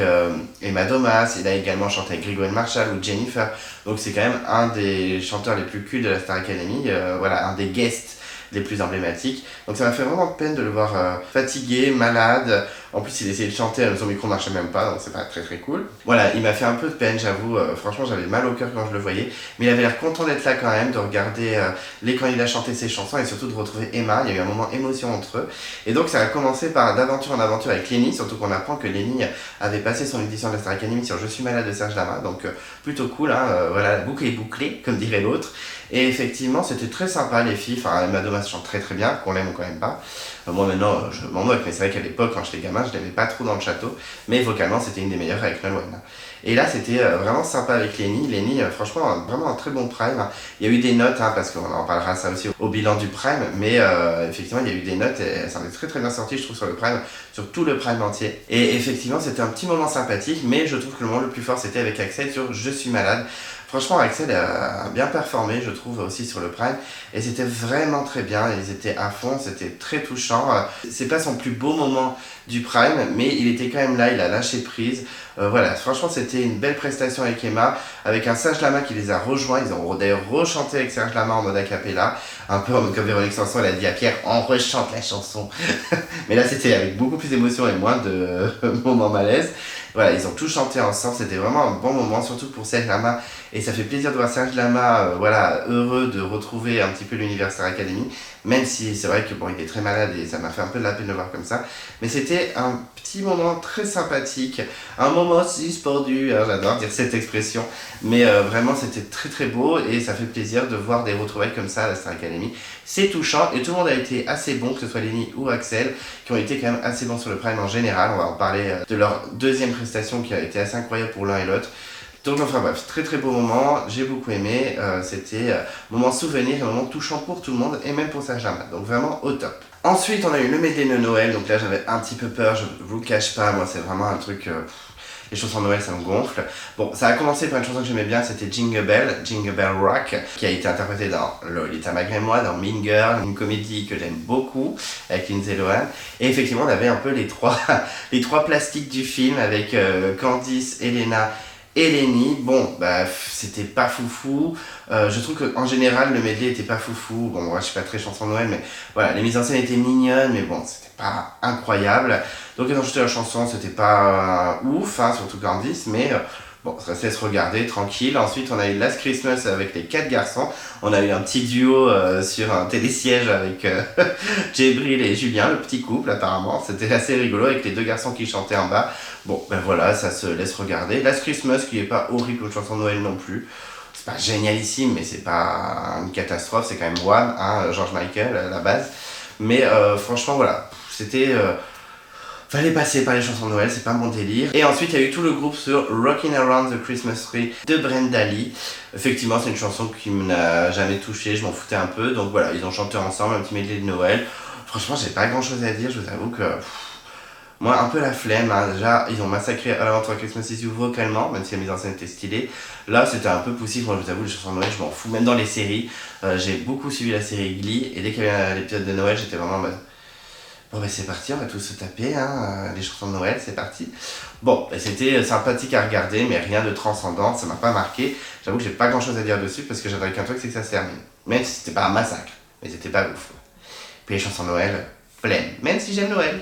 Speaker 1: Emma Domas. Il a également chanté avec Grégory Marshall ou Jennifer. Donc c'est quand même un des chanteurs les plus cultes de la Star Academy. Voilà, un des guests les plus emblématiques. Donc ça m'a fait vraiment peine de le voir fatigué, malade. En plus, il essayait de chanter, son micro marchait même pas, donc c'est pas très très cool. Voilà, il m'a fait un peu de peine, j'avoue. Franchement, j'avais mal au cœur quand je le voyais. Mais il avait l'air content d'être là quand même, de regarder les candidats chanter ses chansons et surtout de retrouver Emma. Il y a eu un moment émotion entre eux. Et donc, ça a commencé par D'aventure en aventure avec Lénie, surtout qu'on apprend que Lénie avait passé son édition de la Star Academy sur Je suis malade de Serge Lama. Donc, plutôt cool, hein. Voilà, la boucle est bouclée, comme dirait l'autre. Et effectivement, c'était très sympa, les filles. Enfin, Emma Domas chante très très bien, qu'on l'aime ou qu'on l'aime pas. Moi maintenant, je m'en moque, mais c'est vrai qu'à l'époque, quand j'étais gamin, je l'aimais pas trop dans le château. Mais vocalement, c'était une des meilleures avec Nolwenn. Et là, c'était vraiment sympa avec Lénie. Lénie, franchement, vraiment un très bon prime. Il y a eu des notes, hein, parce qu'on en parlera ça aussi au bilan du prime. Mais effectivement, il y a eu des notes et ça en est très très bien sorti, je trouve, sur le prime, sur tout le prime entier. Et effectivement, c'était un petit moment sympathique. Mais je trouve que le moment le plus fort, c'était avec Axel sur Je suis malade. Franchement, Axel a bien performé, je trouve, aussi sur le Prime. Et c'était vraiment très bien. Ils étaient à fond, c'était très touchant. C'est pas son plus beau moment du Prime, mais il était quand même là, il a lâché prise. Voilà, franchement, c'était une belle prestation avec Emma, avec un Serge Lama qui les a rejoints. Ils ont d'ailleurs rechanté avec Serge Lama en mode a cappella, un peu comme Véronique Sanson, elle a dit à Pierre, on rechante la chanson. Mais là, c'était avec beaucoup plus d'émotion et moins de moments malaise. Voilà, ils ont tous chanté ensemble, c'était vraiment un bon moment, surtout pour Serge Lama. Et ça fait plaisir de voir Serge Lama, voilà, heureux de retrouver un petit peu l'univers Star Academy. Même si c'est vrai que bon, il est très malade et ça m'a fait un peu de la peine de le voir comme ça. Mais c'était un petit moment très sympathique, un moment suspendu, hein, j'adore dire cette expression. Mais vraiment, c'était très très beau et ça fait plaisir de voir des retrouvailles comme ça à la Star Academy. C'est touchant et tout le monde a été assez bon, que ce soit Lenny ou Axel, qui ont été quand même assez bons sur le Prime en général. On va en parler de leur deuxième prestation qui a été assez incroyable pour l'un et l'autre. Donc enfin bref, très très beau moment, j'ai beaucoup aimé, c'était moment souvenir, un moment touchant pour tout le monde et même pour Serge Lama, donc vraiment au top. Ensuite on a eu le medley de Noël, donc là j'avais un petit peu peur, je vous le cache pas, moi c'est vraiment un truc, les chansons de Noël ça me gonfle. Bon, ça a commencé par une chanson que j'aimais bien, c'était Jingle Bell Rock, qui a été interprétée dans Lolita malgré moi, dans Mean Girl, une comédie que j'aime beaucoup, avec Lindsay Lohan. Et effectivement on avait un peu les trois plastiques du film, avec Candice, Elena et Lenny. Bon, bah, c'était pas foufou. Je trouve qu'en général, le medley était pas foufou. Bon, moi, je suis pas très chanson de Noël, mais voilà, les mises en scène étaient mignonnes, mais bon, c'était pas incroyable. Donc, ils ont jeté la chanson, c'était pas ouf, hein, surtout Candice, mais bon, ça se laisse regarder, tranquille. Ensuite, on a eu Last Christmas avec les 4 garçons. On a eu un petit duo sur un télésiège avec Djibril et Julien, le petit couple, apparemment. C'était assez rigolo avec les 2 garçons qui chantaient en bas. Bon, ben voilà, ça se laisse regarder. Last Christmas, qui est pas horrible comme chanson de Noël non plus. C'est pas génialissime, mais c'est pas une catastrophe. C'est quand même One, hein, George Michael à la base. Mais franchement, voilà, c'était... fallait passer par les chansons de Noël, c'est pas mon délire. Et ensuite, il y a eu tout le groupe sur Rockin' Around the Christmas Tree de Brenda Lee. Effectivement, c'est une chanson qui me n'a jamais touché, je m'en foutais un peu. Donc voilà, ils ont chanté ensemble un petit medley de Noël. Franchement, j'ai pas grand chose à dire, je vous avoue que... moi, un peu la flemme, hein. Déjà, ils ont massacré à l'aventure Christmas Is You vocalement, même si la mise en scène était stylée. Là, c'était un peu poussif, moi je vous avoue, les chansons de Noël, je m'en fous, même dans les séries. J'ai beaucoup suivi la série Glee, et dès qu'il y avait l'épisode de Noël, j'étais vraiment en mode... bon ben c'est parti, on va tous se taper, hein, les chansons de Noël, c'est parti. Bon, ben, c'était sympathique à regarder, mais rien de transcendant, ça m'a pas marqué. J'avoue que j'ai pas grand chose à dire dessus, parce que j'avais qu'un truc, c'est que ça se termine. Même si c'était pas un massacre, mais c'était pas ouf. Puis les chansons de Noël, flemme, même si j'aime Noël.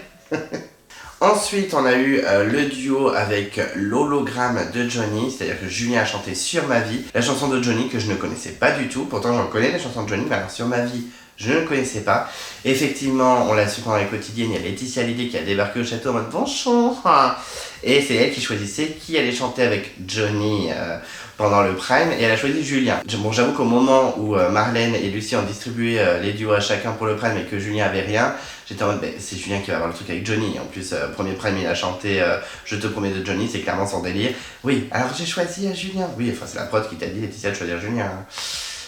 Speaker 1: Ensuite, on a eu le duo avec l'hologramme de Johnny, c'est-à-dire que Julien a chanté Sur ma vie, la chanson de Johnny que je ne connaissais pas du tout, pourtant j'en connais les chansons de Johnny, mais alors Sur ma vie, je ne le connaissais pas. Effectivement, on l'a su pendant les quotidiennes, il y a Laetitia Hallyday qui a débarqué au château en mode bonjour. Et c'est elle qui choisissait qui allait chanter avec Johnny pendant le Prime, et elle a choisi Julien. Bon, j'avoue qu'au moment où Marlène et Lucie ont distribué les duos à chacun pour le Prime et que Julien avait rien, j'étais en mode, ben, c'est Julien qui va avoir le truc avec Johnny. En plus, premier Prime, il a chanté Je te promets de Johnny, c'est clairement son délire. Oui, alors j'ai choisi Julien. Oui, enfin, c'est la prod qui t'a dit, Laetitia, de choisir Julien.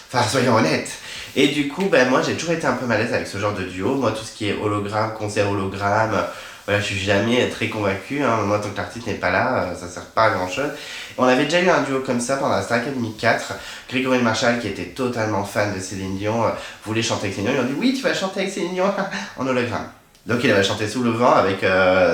Speaker 1: Enfin, soyons honnêtes. Et du coup, ben, moi, j'ai toujours été un peu malaise avec ce genre de duo. Moi, tout ce qui est hologramme, concert hologramme, voilà, je suis jamais très convaincu. Hein. Moi, tant que l'artiste n'est pas là, ça sert pas à grand chose. On avait déjà eu un duo comme ça pendant la Star Academy 4. Grégory Marshall, qui était totalement fan de Céline Dion, voulait chanter avec Céline Dion. Ils ont dit oui, tu vas chanter avec Céline Dion en hologramme. Donc il avait chanté Sous le vent avec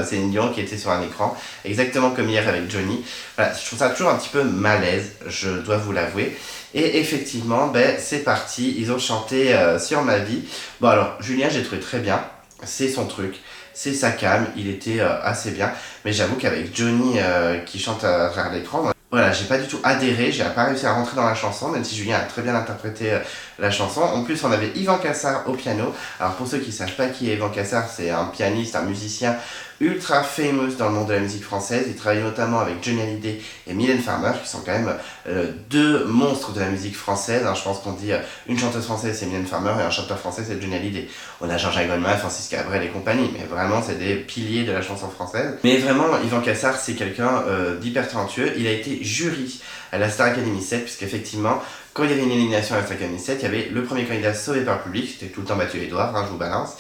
Speaker 1: Céline Dion qui était sur un écran, exactement comme hier avec Johnny. Voilà, je trouve ça toujours un petit peu malaise, je dois vous l'avouer. Et effectivement, ben, c'est parti, ils ont chanté Sur ma vie. Bon alors, Julien, j'ai trouvé très bien, c'est son truc, c'est sa cam, il était assez bien. Mais j'avoue qu'avec Johnny qui chante à travers l'écran, voilà, j'ai pas du tout adhéré, j'ai pas réussi à rentrer dans la chanson, même si Julien a très bien interprété la chanson. En plus, on avait Yvan Cassar au piano. Alors pour ceux qui savent pas qui est Yvan Cassar, c'est un pianiste, un musicien ultra famous dans le monde de la musique française. Il travaille notamment avec Johnny Hallyday et Mylène Farmer, qui sont quand même deux monstres de la musique française. Alors, je pense qu'on dit une chanteuse française c'est Mylène Farmer et un chanteur français c'est Johnny Hallyday. On a Jean-Jacques Goldman, Francis Cabrel et compagnie, mais vraiment c'est des piliers de la chanson française. Mais vraiment, Yvan Cassar c'est quelqu'un d'hyper talentueux. Il a été jury à la Star Academy 7, puisqu'effectivement, quand il y avait une élimination à la Star Academy 7, il y avait le premier candidat sauvé par le public, c'était tout le temps Mathieu Edouard, hein, je vous balance.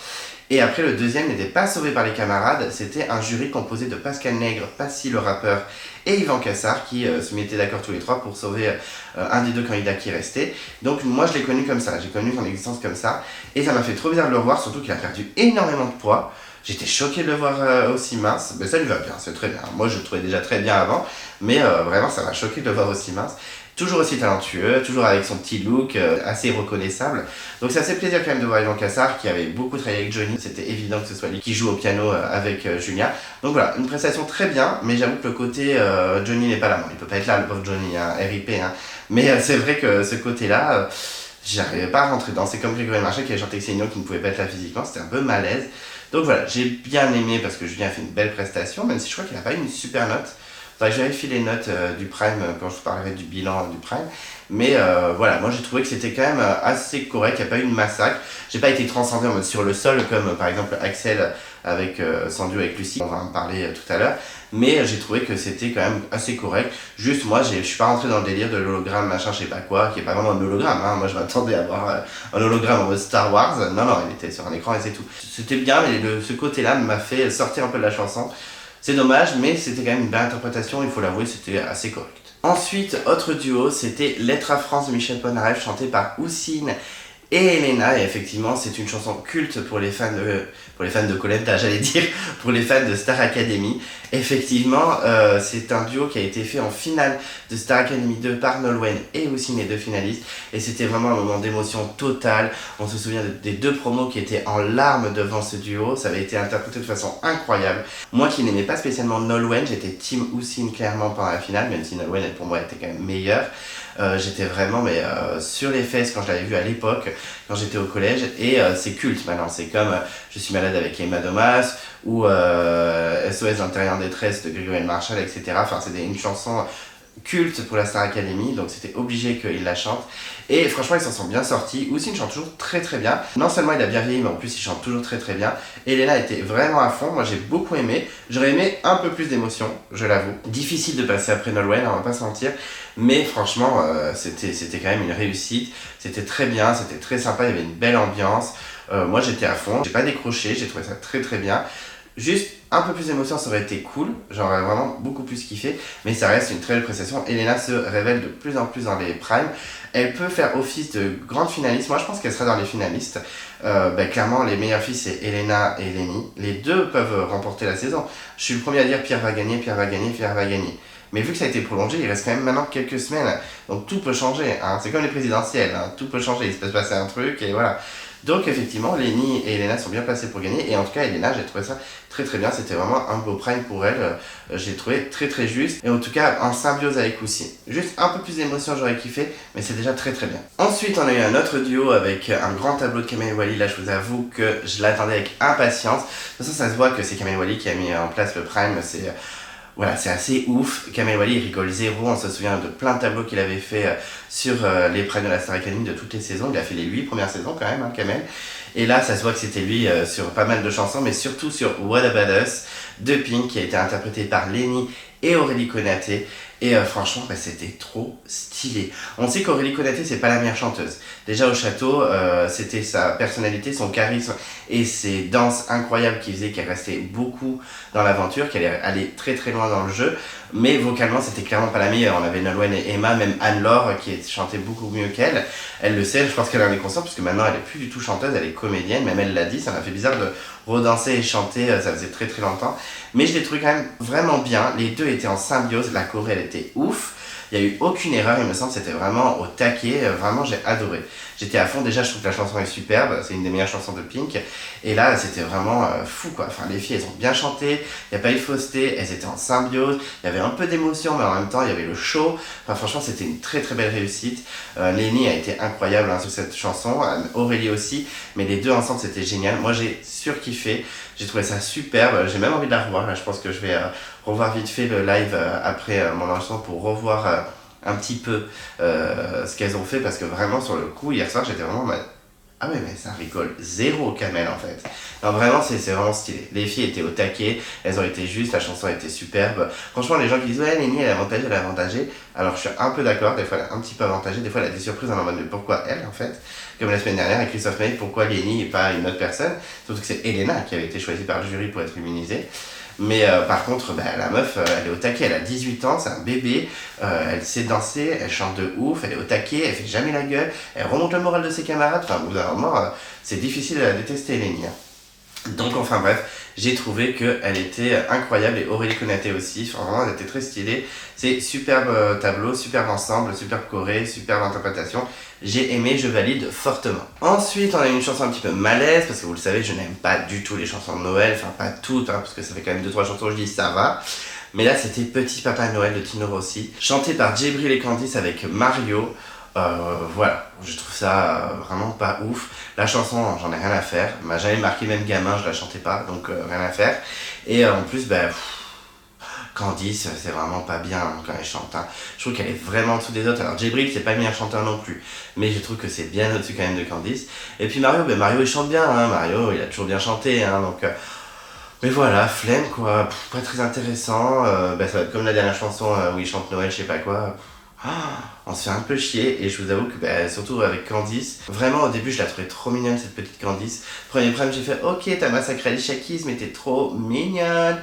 Speaker 1: Et après, le deuxième n'était pas sauvé par les camarades, c'était un jury composé de Pascal Nègre, Passy le rappeur et Yvan Cassard qui se mettaient d'accord tous les trois pour sauver un des deux candidats qui restait. Donc moi je l'ai connu comme ça, j'ai connu son existence comme ça, et ça m'a fait trop bizarre de le revoir, surtout qu'il a perdu énormément de poids. J'étais choqué de le voir aussi mince, mais ça lui va bien, c'est très bien. Moi je le trouvais déjà très bien avant, mais vraiment ça m'a choqué de le voir aussi mince. Toujours aussi talentueux, toujours avec son petit look assez reconnaissable. Donc ça fait plaisir quand même de voir Yvan Cassard qui avait beaucoup travaillé avec Johnny. C'était évident que ce soit lui qui joue au piano avec Julia. Donc voilà, une prestation très bien, mais j'avoue que le côté Johnny n'est pas là. Bon, il peut pas être là, le pauvre Johnny, hein, RIP. Hein. Mais c'est vrai que ce côté-là, j'arrivais pas à rentrer dedans. C'est comme Grégory Marchal qui avait chanté Céline qui ne pouvait pas être là physiquement, c'était un peu malaise. Donc voilà, j'ai bien aimé parce que Julien a fait une belle prestation, même si je crois qu'il n'a pas eu une super note. Faudrait que je vérifie les notes du Prime quand je vous parlerai du bilan du Prime. Mais voilà, moi j'ai trouvé que c'était quand même assez correct, il n'y a pas eu de massacre. J'ai pas été transcendé en mode sur le sol comme par exemple Axel avec son duo avec Lucie, on va en parler tout à l'heure. Mais j'ai trouvé que c'était quand même assez correct. Juste moi, je suis pas rentré dans le délire de l'hologramme, machin, je sais pas quoi, qui est pas vraiment un hologramme. Hein. Moi je m'attendais à avoir un hologramme en mode Star Wars. Non, non, il était sur un écran et c'est tout. C'était bien, mais ce côté-là m'a fait sortir un peu de la chanson. C'est dommage, mais c'était quand même une belle interprétation, il faut l'avouer, c'était assez correct. Ensuite, autre duo, c'était Lettre à France de Michel Polnareff, chanté par Houssine et Elena, et effectivement c'est une chanson culte pour les fans de Koh-Lanta, j'allais dire, pour les fans de Star Academy. Effectivement, c'est un duo qui a été fait en finale de Star Academy 2 par Nolwenn et Houssine, les deux finalistes, et c'était vraiment un moment d'émotion totale. On se souvient des deux promos qui étaient en larmes devant ce duo, ça avait été interprété de façon incroyable. Moi qui n'aimais pas spécialement Nolwenn, j'étais team Houssine clairement pendant la finale, même si Nolwenn pour moi était quand même meilleure. J'étais vraiment sur les fesses quand je l'avais vu à l'époque, quand j'étais au collège, et c'est culte maintenant, c'est comme Je suis malade avec Emma Domas, ou SOS dans le terrier en détresse de Grégory Marchal, etc. Enfin c'était une chanson culte pour la Star Academy, donc c'était obligé qu'il la chante, et franchement ils s'en sont bien sortis. Houssine chante toujours très très bien, non seulement il a bien vieilli, mais en plus il chante toujours très très bien. Elena était vraiment à fond, moi j'ai beaucoup aimé, j'aurais aimé un peu plus d'émotion, je l'avoue. Difficile de passer après Nolwenn, on va pas se mentir, mais franchement c'était quand même une réussite, c'était très bien, c'était très sympa, il y avait une belle ambiance. Moi j'étais à fond, j'ai pas décroché, j'ai trouvé ça très très bien. Juste un peu plus d'émotion, ça aurait été cool, j'aurais vraiment beaucoup plus kiffé, mais ça reste une très belle prestation. Elena se révèle de plus en plus dans les primes, elle peut faire office de grande finaliste, moi je pense qu'elle sera dans les finalistes. Clairement les meilleures filles c'est Elena et Lénie, les deux peuvent remporter la saison. Je suis le premier à dire Pierre va gagner, Pierre va gagner, Pierre va gagner. Mais vu que ça a été prolongé, il reste quand même maintenant quelques semaines, donc tout peut changer, hein. C'est comme les présidentielles, hein. Tout peut changer, il peut se passer un truc et voilà. Donc effectivement, Lénie et Elena sont bien placées pour gagner, et en tout cas Elena, j'ai trouvé ça très très bien, c'était vraiment un beau prime pour elle, j'ai trouvé très très juste, et en tout cas en symbiose avec Houssine. Juste un peu plus d'émotion j'aurais kiffé, mais c'est déjà très très bien. Ensuite on a eu un autre duo avec un grand tableau de Kamel Wally, là je vous avoue que je l'attendais avec impatience. De toute façon ça se voit que c'est Kamel Wally qui a mis en place le prime, voilà, c'est assez ouf. Kamel Wally, il rigole zéro. On se souvient de plein de tableaux qu'il avait fait sur les primes de la Star Academy de toutes les saisons. Il a fait les 8 premières saisons quand même, hein, Kamel. Et là, ça se voit que c'était lui sur pas mal de chansons, mais surtout sur What About Us de Pink, qui a été interprété par Lénie et Aurélie Konaté. Et franchement, c'était trop stylé. On sait qu'Aurélie Konaté, c'est pas la meilleure chanteuse. Déjà au château, c'était sa personnalité, son charisme et ses danses incroyables qui faisaient qu'elle restait beaucoup dans l'aventure, qu'elle allait très très loin dans le jeu. Mais vocalement, c'était clairement pas la meilleure. On avait Nolwenn et Emma, même Anne-Laure qui chantait beaucoup mieux qu'elle. Elle le sait, je pense qu'elle en est consciente, parce que maintenant elle est plus du tout chanteuse, elle est comédienne. Même elle l'a dit, ça m'a fait bizarre de redanser et chanter, ça faisait très très longtemps. Mais je l'ai trouvé quand même vraiment bien. Les deux étaient en symbiose, la choré elle était ouf. Il n'y a eu aucune erreur, il me semble, c'était vraiment au taquet, vraiment j'ai adoré. J'étais à fond, déjà je trouve que la chanson est superbe, c'est une des meilleures chansons de Pink, et là c'était vraiment fou quoi, enfin les filles elles ont bien chanté, il n'y a pas eu de fausseté, elles étaient en symbiose, il y avait un peu d'émotion mais en même temps il y avait le show, enfin franchement c'était une très très belle réussite. Lénie a été incroyable sur cette chanson, Aurélie aussi, mais les deux ensemble c'était génial, moi j'ai surkiffé, j'ai trouvé ça superbe, j'ai même envie de la revoir, là je pense que je vais revoir vite fait le live après mon enregistrement pour revoir un petit peu ce qu'elles ont fait, parce que vraiment sur le coup hier soir j'étais vraiment Ah ouais, mais ça rigole zéro, Kamel, en fait. Non, vraiment, c'est vraiment stylé. Les filles étaient au taquet, elles ont été justes, la chanson était superbe. Franchement, les gens qui disent ouais, Lenny, elle est avantagée, elle est avantagée. Alors, je suis un peu d'accord, des fois, elle est un petit peu avantagée, des fois, elle a des surprises en mode mais pourquoi elle, en fait. Comme la semaine dernière avec Christophe Maé, pourquoi Lenny et pas une autre personne. Surtout que c'est Elena qui avait été choisie par le jury pour être immunisée. Mais par contre, bah, la meuf, elle est au taquet, elle a 18 ans, c'est un bébé, elle sait danser, elle chante de ouf, elle est au taquet, elle fait jamais la gueule, elle remonte le moral de ses camarades, enfin, au bout d'un moment, c'est difficile de la détester, Lenny. Donc enfin bref, j'ai trouvé qu'elle était incroyable et Aurélie Konaté aussi, enfin, vraiment elle était très stylée. C'est superbe tableau, superbe ensemble, superbe choré, superbe interprétation. J'ai aimé, je valide fortement. Ensuite on a une chanson un petit peu malaise, parce que vous le savez, je n'aime pas du tout les chansons de Noël, enfin pas toutes, hein, parce que ça fait quand même 2-3 chansons où je dis ça va. Mais là c'était Petit Papa Noël de Tino Rossi, chanté par Djibril et Candice avec Mario. Voilà, je trouve ça vraiment pas ouf. La chanson, j'en ai rien à faire. Elle m'a jamais marqué, même gamin, je la chantais pas, donc rien à faire. Et en plus, Candice, c'est vraiment pas bien quand elle chante. Hein. Je trouve qu'elle est vraiment en dessous des autres. Alors, Djibril, c'est pas mis un chanteur non plus, mais je trouve que c'est bien au-dessus quand même de Candice. Et puis Mario, Mario il chante bien. Hein. Mario, il a toujours bien chanté, hein, donc. Mais voilà, flemme quoi, pas très intéressant. Ça va être comme la dernière chanson où il chante Noël, je sais pas quoi. On se fait un peu chier et je vous avoue que surtout avec Candice, vraiment au début je la trouvais trop mignonne cette petite Candice. Premier problème j'ai fait ok t'as massacré les Shakis mais t'es trop mignonne.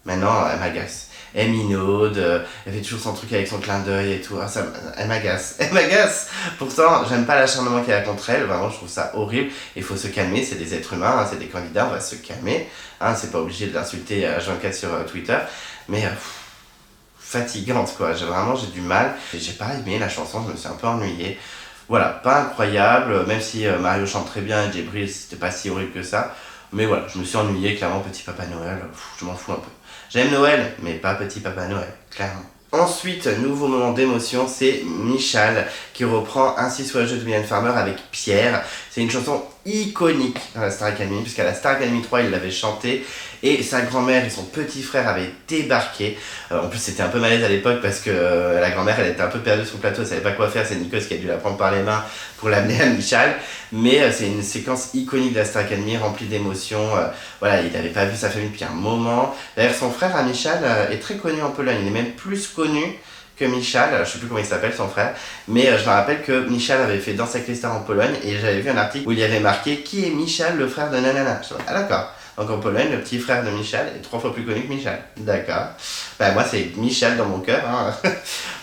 Speaker 1: Maintenant elle m'agace. Elle minaude, elle fait toujours son truc avec son clin d'œil et tout. Elle m'agace, elle m'agace. Pourtant j'aime pas l'acharnement qu'elle a contre elle, vraiment je trouve ça horrible. Il faut se calmer, c'est des êtres humains, hein, c'est des candidats, on va se calmer. Hein, c'est pas obligé de l'insulter H24 sur Twitter. Mais fatigante quoi, j'ai du mal, j'ai pas aimé la chanson, je me suis un peu ennuyé. Voilà, pas incroyable, même si Mario chante très bien et Djibril c'était pas si horrible que ça, mais voilà, je me suis ennuyé, clairement Petit Papa Noël, je m'en fous un peu. J'aime Noël, mais pas Petit Papa Noël, clairement. Ensuite, nouveau moment d'émotion, c'est Michal qui reprend Ainsi soit le jeu de Mylène Farmer avec Pierre. C'est une chanson iconique dans la Star Academy, puisqu'à la Star Academy 3, il l'avait chantée et sa grand-mère et son petit frère avaient débarqué. En plus, c'était un peu malaise à l'époque parce que la grand-mère, elle était un peu perdue sur le plateau, elle savait pas quoi faire. C'est Nikos qui a dû la prendre par les mains pour l'amener à Michal. Mais c'est une séquence iconique de la Star Academy, remplie d'émotions. Voilà, il n'avait pas vu sa famille depuis un moment. D'ailleurs, son frère à Michal est très connu en Pologne. Il est même plus connu que Michal, je sais plus comment il s'appelle son frère, mais je me rappelle que Michal avait fait Danse avec les stars en Pologne et j'avais vu un article où il y avait marqué qui est Michal, le frère de Nanana. Je me dis, ah d'accord. Donc en Pologne, le petit frère de Michal est 3 fois plus connu que Michal. D'accord. Moi c'est Michal dans mon cœur. Hein.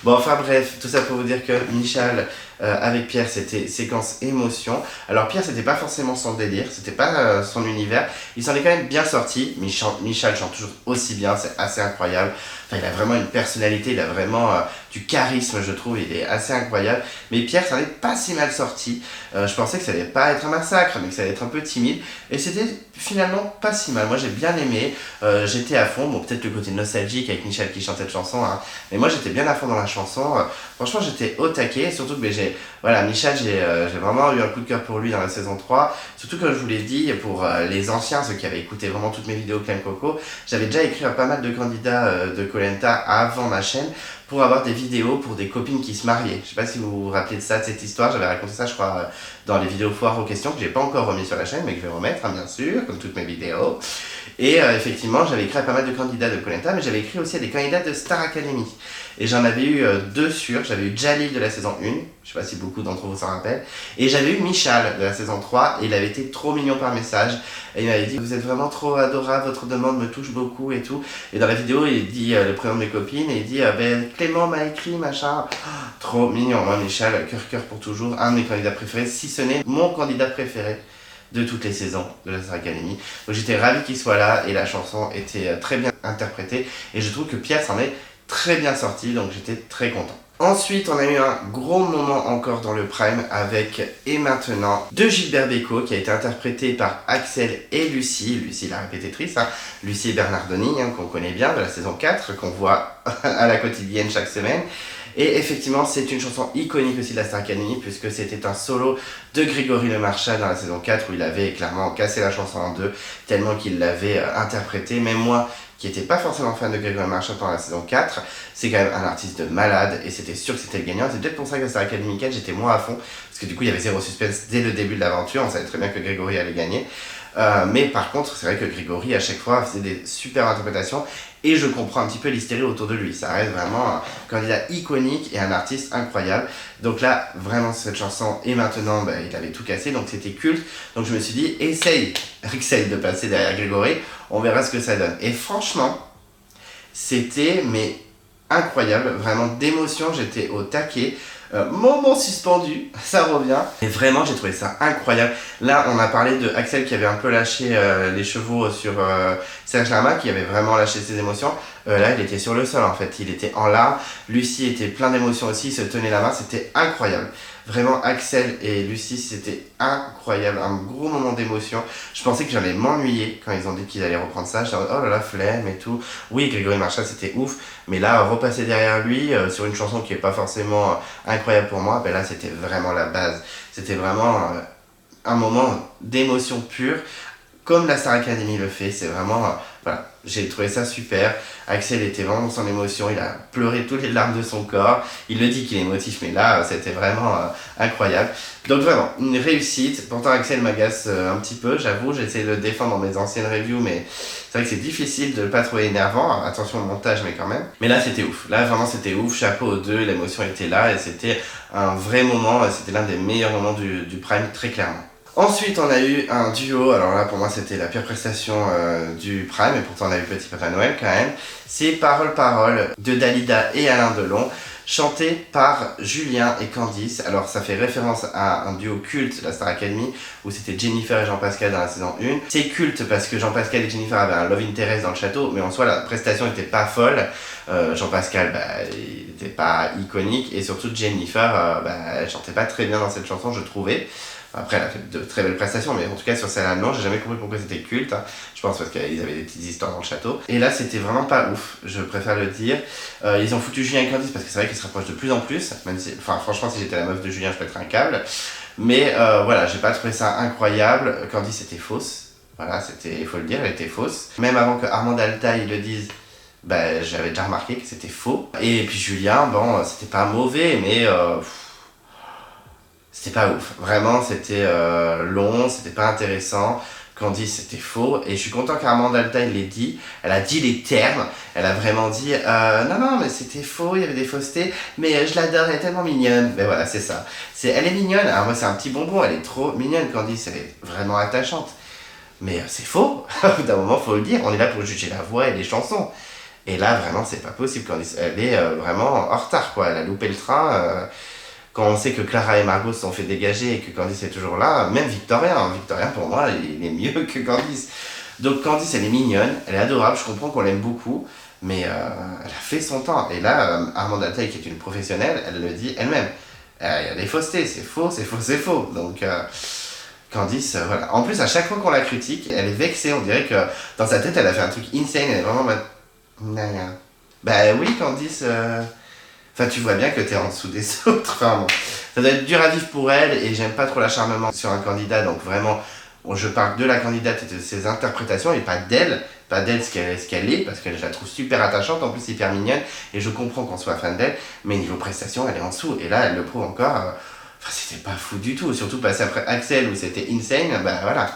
Speaker 1: Bon enfin bref, tout ça pour vous dire que Michal avec Pierre c'était séquence émotion. Alors Pierre c'était pas forcément son délire, c'était pas son univers. Il s'en est quand même bien sorti. Michal chante toujours aussi bien, c'est assez incroyable. Enfin, il a vraiment une personnalité, il a vraiment du charisme je trouve, il est assez incroyable. Mais Pierre ça n'est pas si mal sorti. Je pensais que ça allait pas être un massacre, mais que ça allait être un peu timide. Et c'était finalement pas si mal. Moi j'ai bien aimé, j'étais à fond. Bon peut-être le côté nostalgique avec Michal qui chante cette chanson, hein. Mais moi j'étais bien à fond dans la chanson. Franchement j'étais au taquet, surtout que Michal j'ai vraiment eu un coup de cœur pour lui dans la saison 3. Surtout comme je vous l'ai dit, pour les anciens, ceux qui avaient écouté vraiment toutes mes vidéos Clem Coco, j'avais déjà écrit à pas mal de candidats de Koh Lanta avant ma chaîne pour avoir des vidéos pour des copines qui se mariaient. Je sais pas si vous vous rappelez de ça, de cette histoire, j'avais raconté ça je crois dans les vidéos foires aux questions que j'ai pas encore remis sur la chaîne mais que je vais remettre hein, bien sûr, comme toutes mes vidéos. Et effectivement j'avais écrit à pas mal de candidats de Koh Lanta, mais j'avais écrit aussi à des candidats de Star Academy. Et j'en avais eu deux sûrs, j'avais eu Jalil de la saison 1, je sais pas si beaucoup d'entre vous s'en rappellent, et j'avais eu Michal de la saison 3, et il avait été trop mignon par message, et il m'avait dit vous êtes vraiment trop adorable, votre demande me touche beaucoup et tout. Et dans la vidéo il dit le prénom de mes copines, et il dit Clément m'a écrit machin, trop mignon. Moi Michal, cœur pour toujours, un de mes candidats préférés, si ce n'est mon candidat préféré de toutes les saisons de la Star Academy. Donc j'étais ravi qu'il soit là, et la chanson était très bien interprétée, et je trouve que Pierre s'en est très bien sorti, donc j'étais très content. Ensuite, on a eu un gros moment encore dans le Prime avec Et maintenant de Gilbert Bécaud qui a été interprété par Axel et Lucie la répétitrice, hein, Lucie Bernardoni, hein, qu'on connaît bien de la saison 4, qu'on voit à la quotidienne chaque semaine. Et effectivement, c'est une chanson iconique aussi de la Star Academy, puisque c'était un solo de Grégory Le Marchal dans la saison 4, où il avait clairement cassé la chanson en deux, tellement qu'il l'avait interprétée. Même moi, qui n'était pas forcément fan de Grégory Le Marchal pendant la saison 4, c'est quand même un artiste de malade, et c'était sûr que c'était le gagnant. C'est peut-être pour ça que la Star Academy 4, j'étais moins à fond, parce que du coup, il y avait zéro suspense dès le début de l'aventure, on savait très bien que Grégory allait gagner. Mais par contre, c'est vrai que Grégory, à chaque fois, faisait des super interprétations, et je comprends un petit peu l'hystérie autour de lui. Ça reste vraiment un candidat iconique et un artiste incroyable. Donc là, vraiment, cette chanson, et maintenant, il avait tout cassé, donc c'était culte. Donc je me suis dit, essaye de passer derrière Grégory, on verra ce que ça donne. Et franchement, c'était mais incroyable, vraiment d'émotion, j'étais au taquet. Moment suspendu, ça revient. Et vraiment, j'ai trouvé ça incroyable. Là, on a parlé de Axel qui avait un peu lâché les chevaux sur Serge Lama, qui avait vraiment lâché ses émotions. Là, il était sur le sol en fait, il était en larmes. Lucie était plein d'émotions aussi, il se tenait la main, c'était incroyable. Vraiment, Axel et Lucie, c'était incroyable, un gros moment d'émotion. Je pensais que j'allais m'ennuyer quand ils ont dit qu'ils allaient reprendre ça. J'étais en mode, oh là là, flemme et tout. Oui, Grégory Marchal, c'était ouf. Mais là, repasser derrière lui sur une chanson qui n'est pas forcément incroyable pour moi, là, c'était vraiment la base. C'était vraiment un moment d'émotion pure, comme la Star Academy le fait. C'est vraiment, voilà, j'ai trouvé ça super. Axel était vraiment dans son émotion, il a pleuré toutes les larmes de son corps. Il le dit qu'il est émotif, mais là, c'était vraiment incroyable. Donc vraiment, une réussite. Pourtant, Axel m'agace un petit peu, j'avoue. J'ai essayé de le défendre dans mes anciennes reviews, mais c'est vrai que c'est difficile de ne pas trouver énervant. Attention au montage, mais quand même. Mais là, c'était ouf. Là, vraiment, c'était ouf. Chapeau aux deux, l'émotion était là et c'était un vrai moment. C'était l'un des meilleurs moments du Prime, très clairement. Ensuite, on a eu un duo. Alors là, pour moi, c'était la pire prestation du Prime, et pourtant on a eu Petit Papa Noël quand même. C'est Parole Parole de Dalida et Alain Delon, chanté par Julien et Candice. Alors ça fait référence à un duo culte de la Star Academy, où c'était Jennifer et Jean-Pascal dans la saison 1. C'est culte parce que Jean-Pascal et Jennifer avaient un love interest dans le château, mais en soi la prestation n'était pas folle. Jean-Pascal, il n'était pas iconique, et surtout Jennifer, elle chantait pas très bien dans cette chanson, je trouvais. Après, elle a fait de très belles prestations, mais en tout cas, sur celle-là, non, j'ai jamais compris pourquoi c'était culte. Je pense parce qu'ils avaient des petites histoires dans le château. Et là, c'était vraiment pas ouf, je préfère le dire. Ils ont foutu Julien et Candice parce que c'est vrai qu'ils se rapprochent de plus en plus. Même si, franchement, si j'étais la meuf de Julien, je pèterais un câble. Mais voilà, j'ai pas trouvé ça incroyable. Candice était fausse. Voilà, il faut le dire, elle était fausse. Même avant que Armand Altaï le dise, j'avais déjà remarqué que c'était faux. Et puis Julien, c'était pas mauvais, mais c'était pas ouf. Vraiment, c'était long, c'était pas intéressant. Candice, c'était faux. Et je suis content qu'Armand Altaï l'ait dit. Elle a dit les termes. Elle a vraiment dit non, mais c'était faux, il y avait des faussetés. Mais je l'adore, elle est tellement mignonne. Mais voilà, c'est ça. Elle est mignonne. Alors moi, c'est un petit bonbon. Elle est trop mignonne, Candice. Elle est vraiment attachante. Mais c'est faux. Au bout d'un moment, faut le dire. On est là pour juger la voix et les chansons. Et là, vraiment, c'est pas possible. Candice, elle est vraiment en retard, quoi. Elle a loupé le train. Quand on sait que Clara et Margot se sont fait dégager et que Candice est toujours là, même Victorien, pour moi, il est mieux que Candice. Donc Candice, elle est mignonne, elle est adorable, je comprends qu'on l'aime beaucoup, mais elle a fait son temps. Et là, Armand Altaï, qui est une professionnelle, elle le dit elle-même. Il y a des faussetés, c'est faux, c'est faux, c'est faux. Donc Candice, voilà. En plus, à chaque fois qu'on la critique, elle est vexée, on dirait que dans sa tête, elle a fait un truc insane, elle est vraiment... oui, Candice... Enfin, tu vois bien que t'es en dessous des autres. Enfin, bon. Ça doit être dur à vivre pour elle, et j'aime pas trop l'acharnement sur un candidat. Donc vraiment, je parle de la candidate et de ses interprétations, et pas d'elle ce qu'elle est, parce que je la trouve super attachante, en plus hyper mignonne, et je comprends qu'on soit fan d'elle, mais niveau prestation, elle est en dessous. Et là, elle le prouve encore. C'était pas fou du tout. Surtout passer après Axel, où c'était insane, voilà.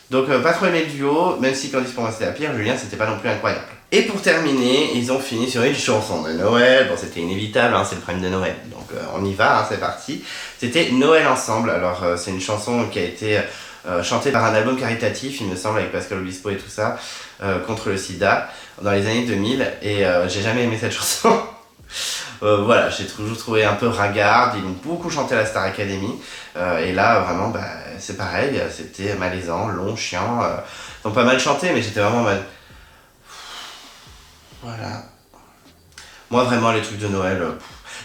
Speaker 1: Donc pas trop aimé le duo, même si Candice pour moi c'était la pire, Julien c'était pas non plus incroyable. Et pour terminer, ils ont fini sur une chanson de Noël. Bon, c'était inévitable, c'est le Prime de Noël, donc on y va, c'est parti. C'était Noël Ensemble. Alors c'est une chanson qui a été chantée par un album caritatif, il me semble, avec Pascal Obispo et tout ça, contre le sida, dans les années 2000, et j'ai jamais aimé cette chanson. Voilà, j'ai toujours trouvé un peu ringarde. Ils ont beaucoup chanté à la Star Academy, et là vraiment c'est pareil, c'était malaisant, long, chiant. Ils ont pas mal chanté, mais j'étais vraiment mal. Voilà. Moi vraiment les trucs de Noël,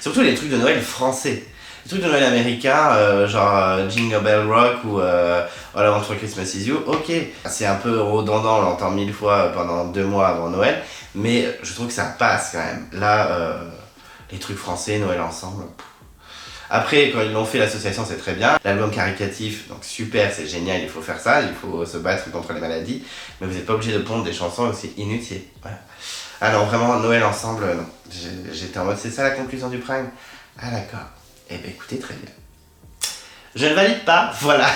Speaker 1: surtout les trucs de Noël français. Les trucs de Noël américains, genre Jingle Bell Rock ou All I Want for Christmas Is You, ok. C'est un peu redondant, on l'entend 1000 fois pendant 2 mois avant Noël, mais je trouve que ça passe quand même. Là, les trucs français, Noël ensemble. Après, quand ils l'ont fait, l'association, c'est très bien. L'album caricatif, donc super, c'est génial, il faut faire ça, il faut se battre contre les maladies. Mais vous n'êtes pas obligé de pondre des chansons aussi inutiles. Voilà. Ah non, vraiment, Noël ensemble, non. J'étais en mode, c'est ça la conclusion du Prime? Ah d'accord. Eh bien écoutez, très bien. Je ne valide pas, voilà.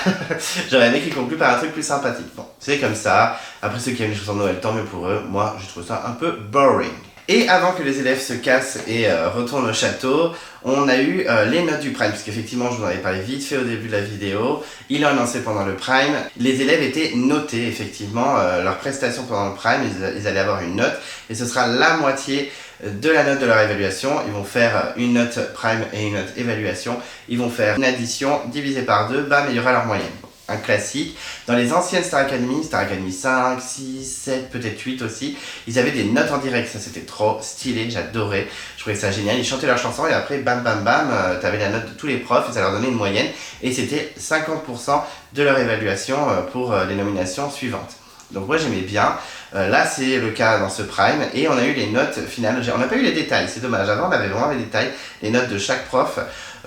Speaker 1: J'aurais aimé qu'ils concluent par un truc plus sympathique. Bon, c'est comme ça. Après, ceux qui aiment les chansons de Noël, tant mieux pour eux. Moi, je trouve ça un peu boring. Et avant que les élèves se cassent et retournent au château, on a eu les notes du Prime, puisqu'effectivement, je vous en avais parlé vite fait au début de la vidéo. Il l'a annoncé pendant le Prime. Les élèves étaient notés, effectivement, leur prestation pendant le Prime, ils allaient avoir une note, et ce sera la moitié de la note de leur évaluation. Ils vont faire une note Prime et une note évaluation. Ils vont faire une addition divisée par 2, bam, il y aura leur moyenne. Un classique. Dans les anciennes Star Academy 5, 6, 7, peut-être 8 aussi, ils avaient des notes en direct, ça c'était trop stylé, j'adorais, je trouvais ça génial, ils chantaient leurs chansons et après bam bam bam, t'avais la note de tous les profs et ça leur donnait une moyenne et c'était 50% de leur évaluation pour les nominations suivantes. Donc moi j'aimais bien, là c'est le cas dans ce Prime et on a eu les notes finales, on n'a pas eu les détails, c'est dommage, avant on avait vraiment les détails, les notes de chaque prof.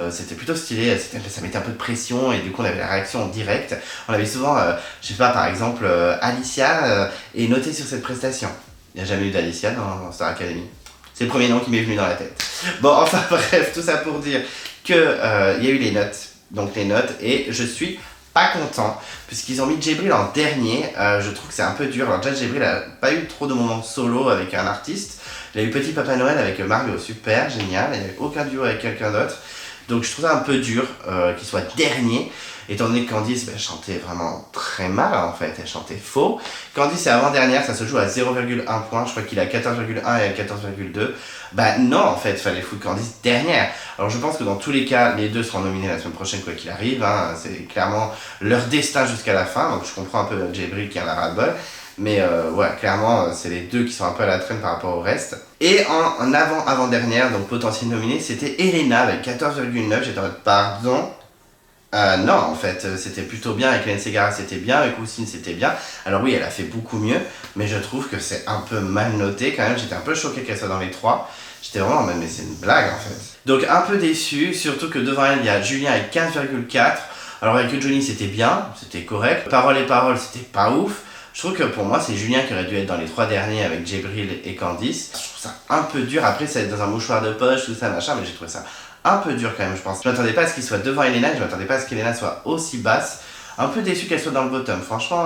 Speaker 1: C'était plutôt stylé, ça mettait un peu de pression et du coup on avait la réaction en direct. On avait souvent, je sais pas, par exemple, Alicia est notée sur cette prestation. Il n'y a jamais eu d'Alicia dans Star Academy. C'est le premier nom qui m'est venu dans la tête. Bon, enfin bref, tout ça pour dire que il y a eu les notes, donc les notes, et je suis pas content puisqu'ils ont mis Djibril en dernier. Je trouve que c'est un peu dur. Alors déjà Djibril a pas eu trop de moments solo avec un artiste. Il a eu Petit Papa Noël avec Mario, super, génial. Il n'y avait aucun duo avec quelqu'un d'autre. Donc je trouve ça un peu dur qu'il soit dernier, étant donné que Candice chantait vraiment très mal en fait, elle chantait faux. Candice est avant-dernière, ça se joue à 0,1 point, je crois qu'il a 14,1 et 14,2. Bah non en fait, il fallait foutre Candice dernière. Alors je pense que dans tous les cas, les deux seront nominés la semaine prochaine quoi qu'il arrive, hein. C'est clairement leur destin jusqu'à la fin, donc je comprends un peu Djibril qui en a ras-le-bol. Mais ouais, clairement, c'est les deux qui sont un peu à la traîne par rapport au reste. Et en avant-dernière, donc potentiel nominé, c'était Elena avec 14,9. J'étais en mode, pardon. Non, en fait, c'était plutôt bien. Avec Hélène Ségara, c'était bien. Avec Ousine, c'était bien. Alors oui, elle a fait beaucoup mieux. Mais je trouve que c'est un peu mal noté quand même. J'étais un peu choqué qu'elle soit dans les 3. J'étais vraiment en mode, mais c'est une blague en fait. Donc un peu déçu, surtout que devant elle, il y a Julien avec 15,4. Alors avec Johnny, c'était bien, c'était correct. Parole et parole, c'était pas ouf. Je trouve que pour moi, c'est Julien qui aurait dû être dans les 3 derniers avec Djibril et Candice. Je trouve ça un peu dur. Après, ça va être dans un mouchoir de poche, tout ça, machin, mais j'ai trouvé ça un peu dur quand même, je pense. Je m'attendais pas à ce qu'il soit devant Elena, je m'attendais pas à ce qu'Elena soit aussi basse. Un peu déçu qu'elle soit dans le bottom. Franchement,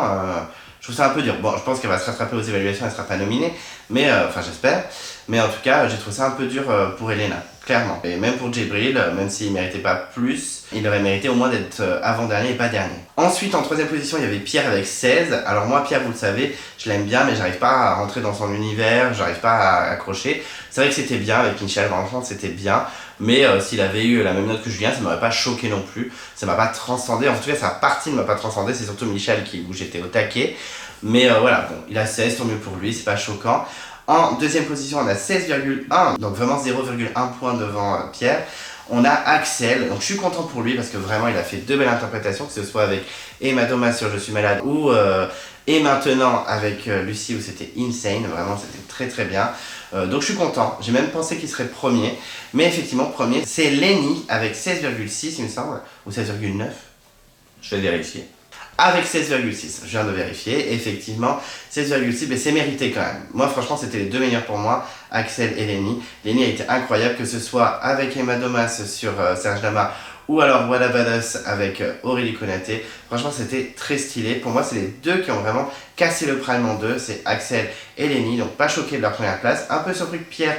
Speaker 1: je trouve ça un peu dur. Bon, je pense qu'elle va se rattraper aux évaluations, elle sera pas nominée, mais enfin, j'espère. Mais en tout cas, j'ai trouvé ça un peu dur pour Elena, clairement. Et même pour Djibril, même s'il méritait pas plus, il aurait mérité au moins d'être avant-dernier et pas dernier. Ensuite, en 3ème position, il y avait Pierre avec 16. Alors moi, Pierre, vous le savez, je l'aime bien, mais j'arrive pas à rentrer dans son univers, j'arrive pas à accrocher. C'est vrai que c'était bien avec Michel, franchement, c'était bien. Mais s'il avait eu la même note que Julien, ça m'aurait pas choqué non plus. Ça m'a pas transcendé. En tout cas, sa partie ne m'a pas transcendé. C'est surtout Michel où j'étais au taquet. Mais voilà, bon, il a 16, tant mieux pour lui, c'est pas choquant. En 2ème position, on a 16,1, donc vraiment 0,1 point devant Pierre. On a Axel, donc je suis content pour lui parce que vraiment il a fait 2 belles interprétations, que ce soit avec Emma Thomas sur Je suis malade ou et maintenant avec Lucie où c'était insane, vraiment c'était très très bien. Donc je suis content, j'ai même pensé qu'il serait premier, mais effectivement premier c'est Lenny avec 16,6 il me semble, ou 16,9, je vais vérifier. Avec 16,6, je viens de vérifier, effectivement 16,6, mais c'est mérité quand même. Moi franchement c'était les 2 meilleurs pour moi, Axel et Lenny. Lenny a été incroyable, que ce soit avec Emma Domas sur Serge Lama ou alors What About Us avec Aurélie Konaté. Franchement c'était très stylé, pour moi c'est les deux qui ont vraiment cassé le Prime en deux, c'est Axel et Lenny, donc pas choqué de leur première place. Un peu surpris que Pierre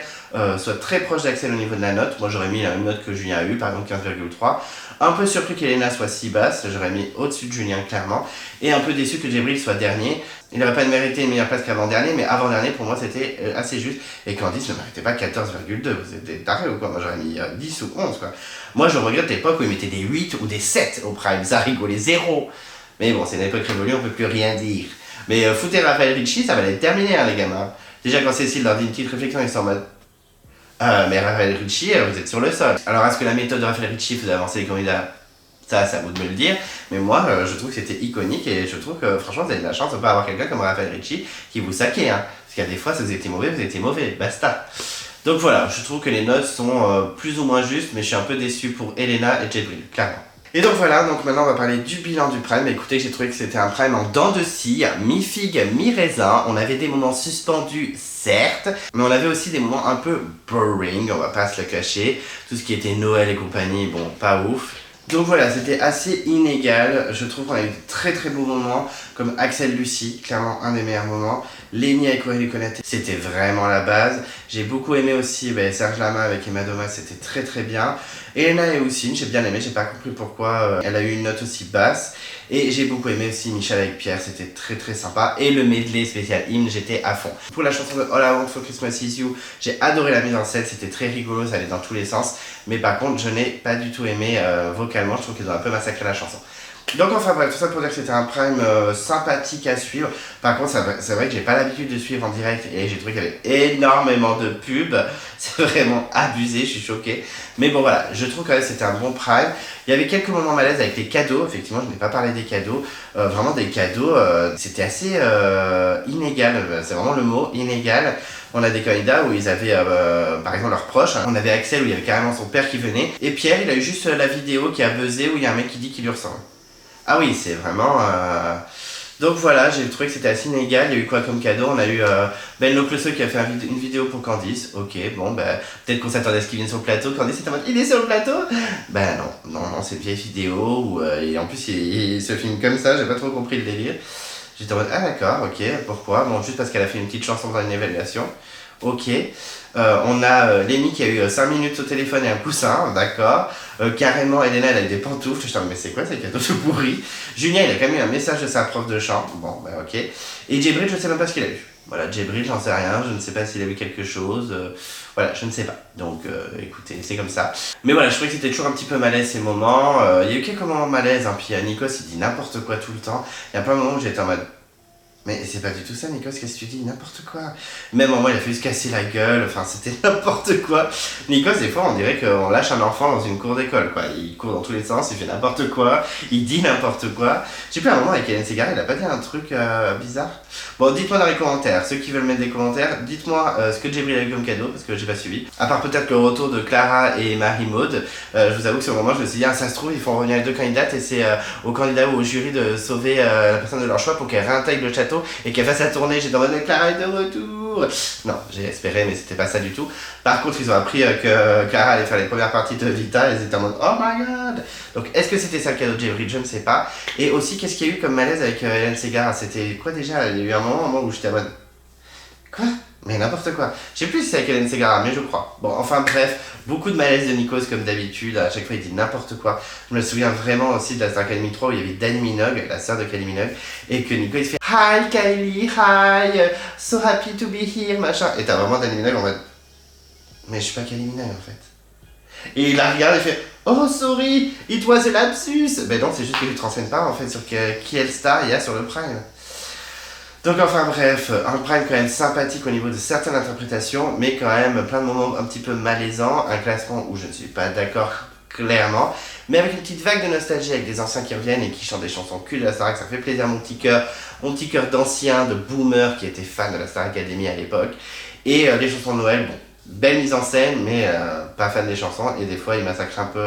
Speaker 1: soit très proche d'Axel au niveau de la note, moi j'aurais mis la même note que Julien a eu, par exemple 15,3. Un peu surpris qu'Elena soit si basse, j'aurais mis au-dessus de Julien clairement. Et un peu déçu que Djibril soit dernier. Il n'aurait pas mérité une meilleure place qu'avant-dernier, mais avant-dernier pour moi c'était assez juste. Et Candice ne méritait pas 14,2, vous êtes des tarés ou quoi? Moi j'aurais mis 10 ou 11 quoi. Moi je regrette l'époque où ils mettaient des 8 ou des 7 au Prime, ça rigolait zéro. Mais bon, c'est une époque révolue, on peut plus rien dire. Mais foutez Raphaël Ricci, ça va être terminé hein, les gamins. Déjà quand Cécile leur dit une petite réflexion, ils sont en mode... mais Raphaël Ricci, vous êtes sur le sol. Alors est-ce que la méthode de Raphaël Ricci faisait avancer les candidats? Ça, c'est à vous de me le dire. Mais moi, je trouve que c'était iconique et je trouve que franchement, vous avez de la chance de ne pas avoir quelqu'un comme Raphaël Ricci qui vous saquait. Hein. Parce qu'il y a des fois, si vous étiez mauvais, basta. Donc voilà, je trouve que les notes sont plus ou moins justes, mais je suis un peu déçu pour Elena et Djibril, clairement. Et donc voilà, donc maintenant on va parler du bilan du Prime. Écoutez, j'ai trouvé que c'était un Prime en dents de scie, mi-figue, mi-raisin. On avait des moments suspendus, certes, mais on avait aussi des moments un peu boring, on va pas se le cacher. Tout ce qui était Noël et compagnie, bon, pas ouf. Donc voilà, c'était assez inégal. Je trouve qu'on a eu de très très beaux moments, comme Axel Lucie, clairement un des meilleurs moments. Lenny avec Aurélie Konaté, c'était vraiment la base. J'ai beaucoup aimé aussi Serge Lama avec Emma Thomas, c'était très très bien. Elena et Houssine, j'ai bien aimé, j'ai pas compris pourquoi elle a eu une note aussi basse. Et j'ai beaucoup aimé aussi Michel avec Pierre, c'était très très sympa. Et le medley spécial hymne, j'étais à fond. Pour la chanson de All I Want for Christmas Is You, j'ai adoré la mise en scène, c'était très rigolo, ça allait dans tous les sens. Mais par contre, je n'ai pas du tout aimé vocalement, je trouve qu'ils ont un peu massacré la chanson. Donc enfin bref, tout ça pour dire que c'était un Prime sympathique à suivre. Par contre, c'est vrai que j'ai pas l'habitude de suivre en direct et j'ai trouvé qu'il y avait énormément de pubs. C'est vraiment abusé, je suis choqué. Mais bon voilà, je trouve quand même que c'était un bon Prime. Il y avait quelques moments malaises avec les cadeaux. Effectivement, je n'ai pas parlé des cadeaux. Vraiment des cadeaux, c'était assez inégal. C'est vraiment le mot, inégal. On a des candidats où ils avaient par exemple leurs proches. On avait Axel où il y avait carrément son père qui venait. Et Pierre, il a eu juste la vidéo qui a buzzé où il y a un mec qui dit qu'il lui ressemble. Ah oui, c'est vraiment... Donc voilà, j'ai trouvé que c'était assez inégal. Il y a eu quoi comme cadeau? On a eu Ben Locloso qui a fait une vidéo pour Candice. Ok, bon, peut-être qu'on s'attendait à ce qu'il vienne sur le plateau. Candice était en mode, il est sur le plateau? Ben non, c'est une vieille vidéo. Et en plus, il se filme comme ça, j'ai pas trop compris le délire. J'étais en mode, ah d'accord, ok, pourquoi? Bon, juste parce qu'elle a fait une petite chanson dans une évaluation. Ok. On a Lenny qui a eu 5 minutes au téléphone et un coussin, d'accord. Carrément, Elena, elle a eu des pantoufles. Je me mais c'est quoi ces cadeaux tout pourris? Julien, il a quand même eu un message de sa prof de chant. Bon, ok. Et Djibril, je sais même pas ce qu'il a eu. Voilà, Djibril, j'en sais rien. Je ne sais pas s'il a eu quelque chose. Voilà, je ne sais pas. Donc, écoutez, c'est comme ça. Mais voilà, je trouvais que c'était toujours un petit peu malaise ces moments. Il y a eu quelques moments malaises. Hein. Puis Nikos, il dit n'importe quoi tout le temps. Il y a plein de moments où j'étais en mode... Mais c'est pas du tout ça, Nikos, qu'est-ce que tu dis? N'importe quoi. Même en moi, il a fait se casser la gueule, enfin, c'était n'importe quoi. Nikos, des fois, on dirait qu'on lâche un enfant dans une cour d'école, quoi. Il court dans tous les sens, il fait n'importe quoi, il dit n'importe quoi. J'ai plus un moment avec Hélène Ségara, il a pas dit un truc bizarre? Bon, dites-moi dans les commentaires, ceux qui veulent mettre des commentaires, dites-moi ce que Djibril a eu comme cadeau, parce que j'ai pas suivi. À part peut-être le retour de Clara et Marie-Maude, je vous avoue que sur le moment, je me suis dit, ah, ça se trouve, ils font revenir les deux candidates, et c'est au candidat ou au jury de sauver la personne de leur choix pour qu'elle réintègre le château et qu'elle fasse sa tournée. J'étais en mode Clara est de retour. Non, j'ai espéré, mais c'était pas ça du tout. Par contre, ils ont appris que Clara allait faire les premières parties de Vita et ils étaient en mode oh my god. Donc, est-ce que c'était ça le cadeau de Djibril? Je ne sais pas. Et aussi, qu'est-ce qu'il y a eu comme malaise avec Hélène Ségara? C'était quoi déjà? Il y a eu un moment où j'étais en mode quoi? Mais n'importe quoi. Je sais plus si c'est avec Hélène Ségara, mais je crois. Bon, enfin bref, beaucoup de malaise de Nikos comme d'habitude. À chaque fois, il dit n'importe quoi. Je me souviens vraiment aussi de la Star Academy 3 où il y avait Dani Minogue, la sœur de Kylie Minogue, et que Nikos il fait hi Kylie, hi, so happy to be here, machin. Et t'as vraiment Dani Minogue en mode mais je suis pas Kylie Minogue en fait. Et il la regarde et fait oh sorry, it was a lapsus. Ben non, c'est juste que tu te renseignes pas en fait sur quelle star il y a sur le Prime. Donc enfin bref, un Prime quand même sympathique au niveau de certaines interprétations, mais quand même plein de moments un petit peu malaisants, un classement où je ne suis pas d'accord clairement, mais avec une petite vague de nostalgie avec des anciens qui reviennent et qui chantent des chansons cultes de la Starac, ça fait plaisir à mon petit cœur d'ancien, de boomer qui était fan de la Star Academy à l'époque, et les chansons de Noël, bon, belle mise en scène, mais pas fan des chansons, et des fois il massacre un peu...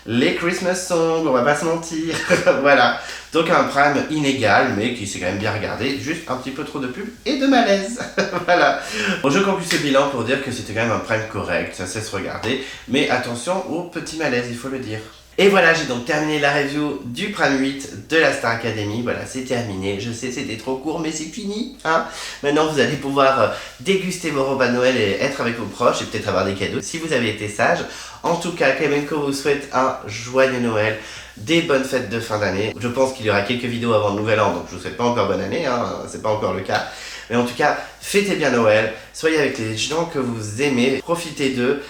Speaker 1: les Christmas songs, on va pas se mentir. Voilà. Donc un Prime inégal, mais qui s'est quand même bien regardé. Juste un petit peu trop de pub et de malaise. Voilà. Bon, je conclue ce bilan pour dire que c'était quand même un Prime correct, ça sait se regarder. Mais attention au petit malaise, il faut le dire. Et voilà, j'ai donc terminé la review du Prime 8 de la Star Academy. Voilà, c'est terminé. Je sais, c'était trop court, mais c'est fini. Hein. Maintenant, vous allez pouvoir déguster vos repas de Noël et être avec vos proches et peut-être avoir des cadeaux si vous avez été sage. En tout cas, Klemenko vous souhaite un joyeux Noël, des bonnes fêtes de fin d'année. Je pense qu'il y aura quelques vidéos avant le nouvel an, donc je vous souhaite pas encore bonne année, hein, c'est pas encore le cas. Mais en tout cas, fêtez bien Noël, soyez avec les gens que vous aimez, profitez d'eux.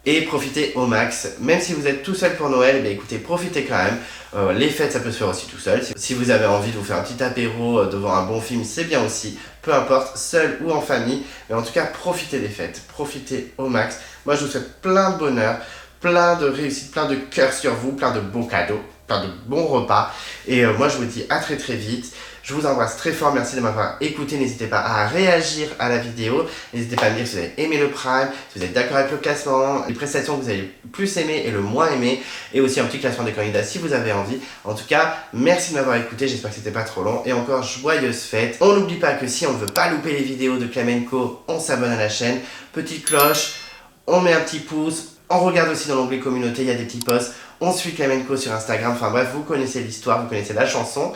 Speaker 1: Et profitez au max, même si vous êtes tout seul pour Noël, mais écoutez, profitez quand même. Les fêtes, ça peut se faire aussi tout seul. Si vous avez envie de vous faire un petit apéro devant un bon film, c'est bien aussi. Peu importe, seul ou en famille. Mais en tout cas, profitez des fêtes, profitez au max. Moi, je vous souhaite plein de bonheur, plein de réussite, plein de cœur sur vous, plein de bons cadeaux, plein de bons repas. Et moi je vous dis à très très vite. Je vous embrasse très fort, merci de m'avoir écouté. N'hésitez pas à réagir à la vidéo. N'hésitez pas à me dire si vous avez aimé le Prime, si vous êtes d'accord avec le classement, les prestations que vous avez le plus aimé et le moins aimé, et aussi un petit classement des candidats si vous avez envie. En tout cas, merci de m'avoir écouté, j'espère que c'était pas trop long. Et encore, joyeuses fêtes. On n'oublie pas que si on ne veut pas louper les vidéos de Klemenko, on s'abonne à la chaîne. Petite cloche, on met un petit pouce. On regarde aussi dans l'onglet communauté, il y a des petits posts. On suit Klemenko sur Instagram. Enfin bref, vous connaissez l'histoire, vous connaissez la chanson.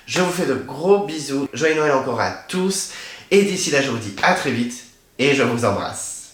Speaker 1: Je vous fais de gros bisous, joyeux Noël encore à tous, et d'ici là je vous dis à très vite, et je vous embrasse.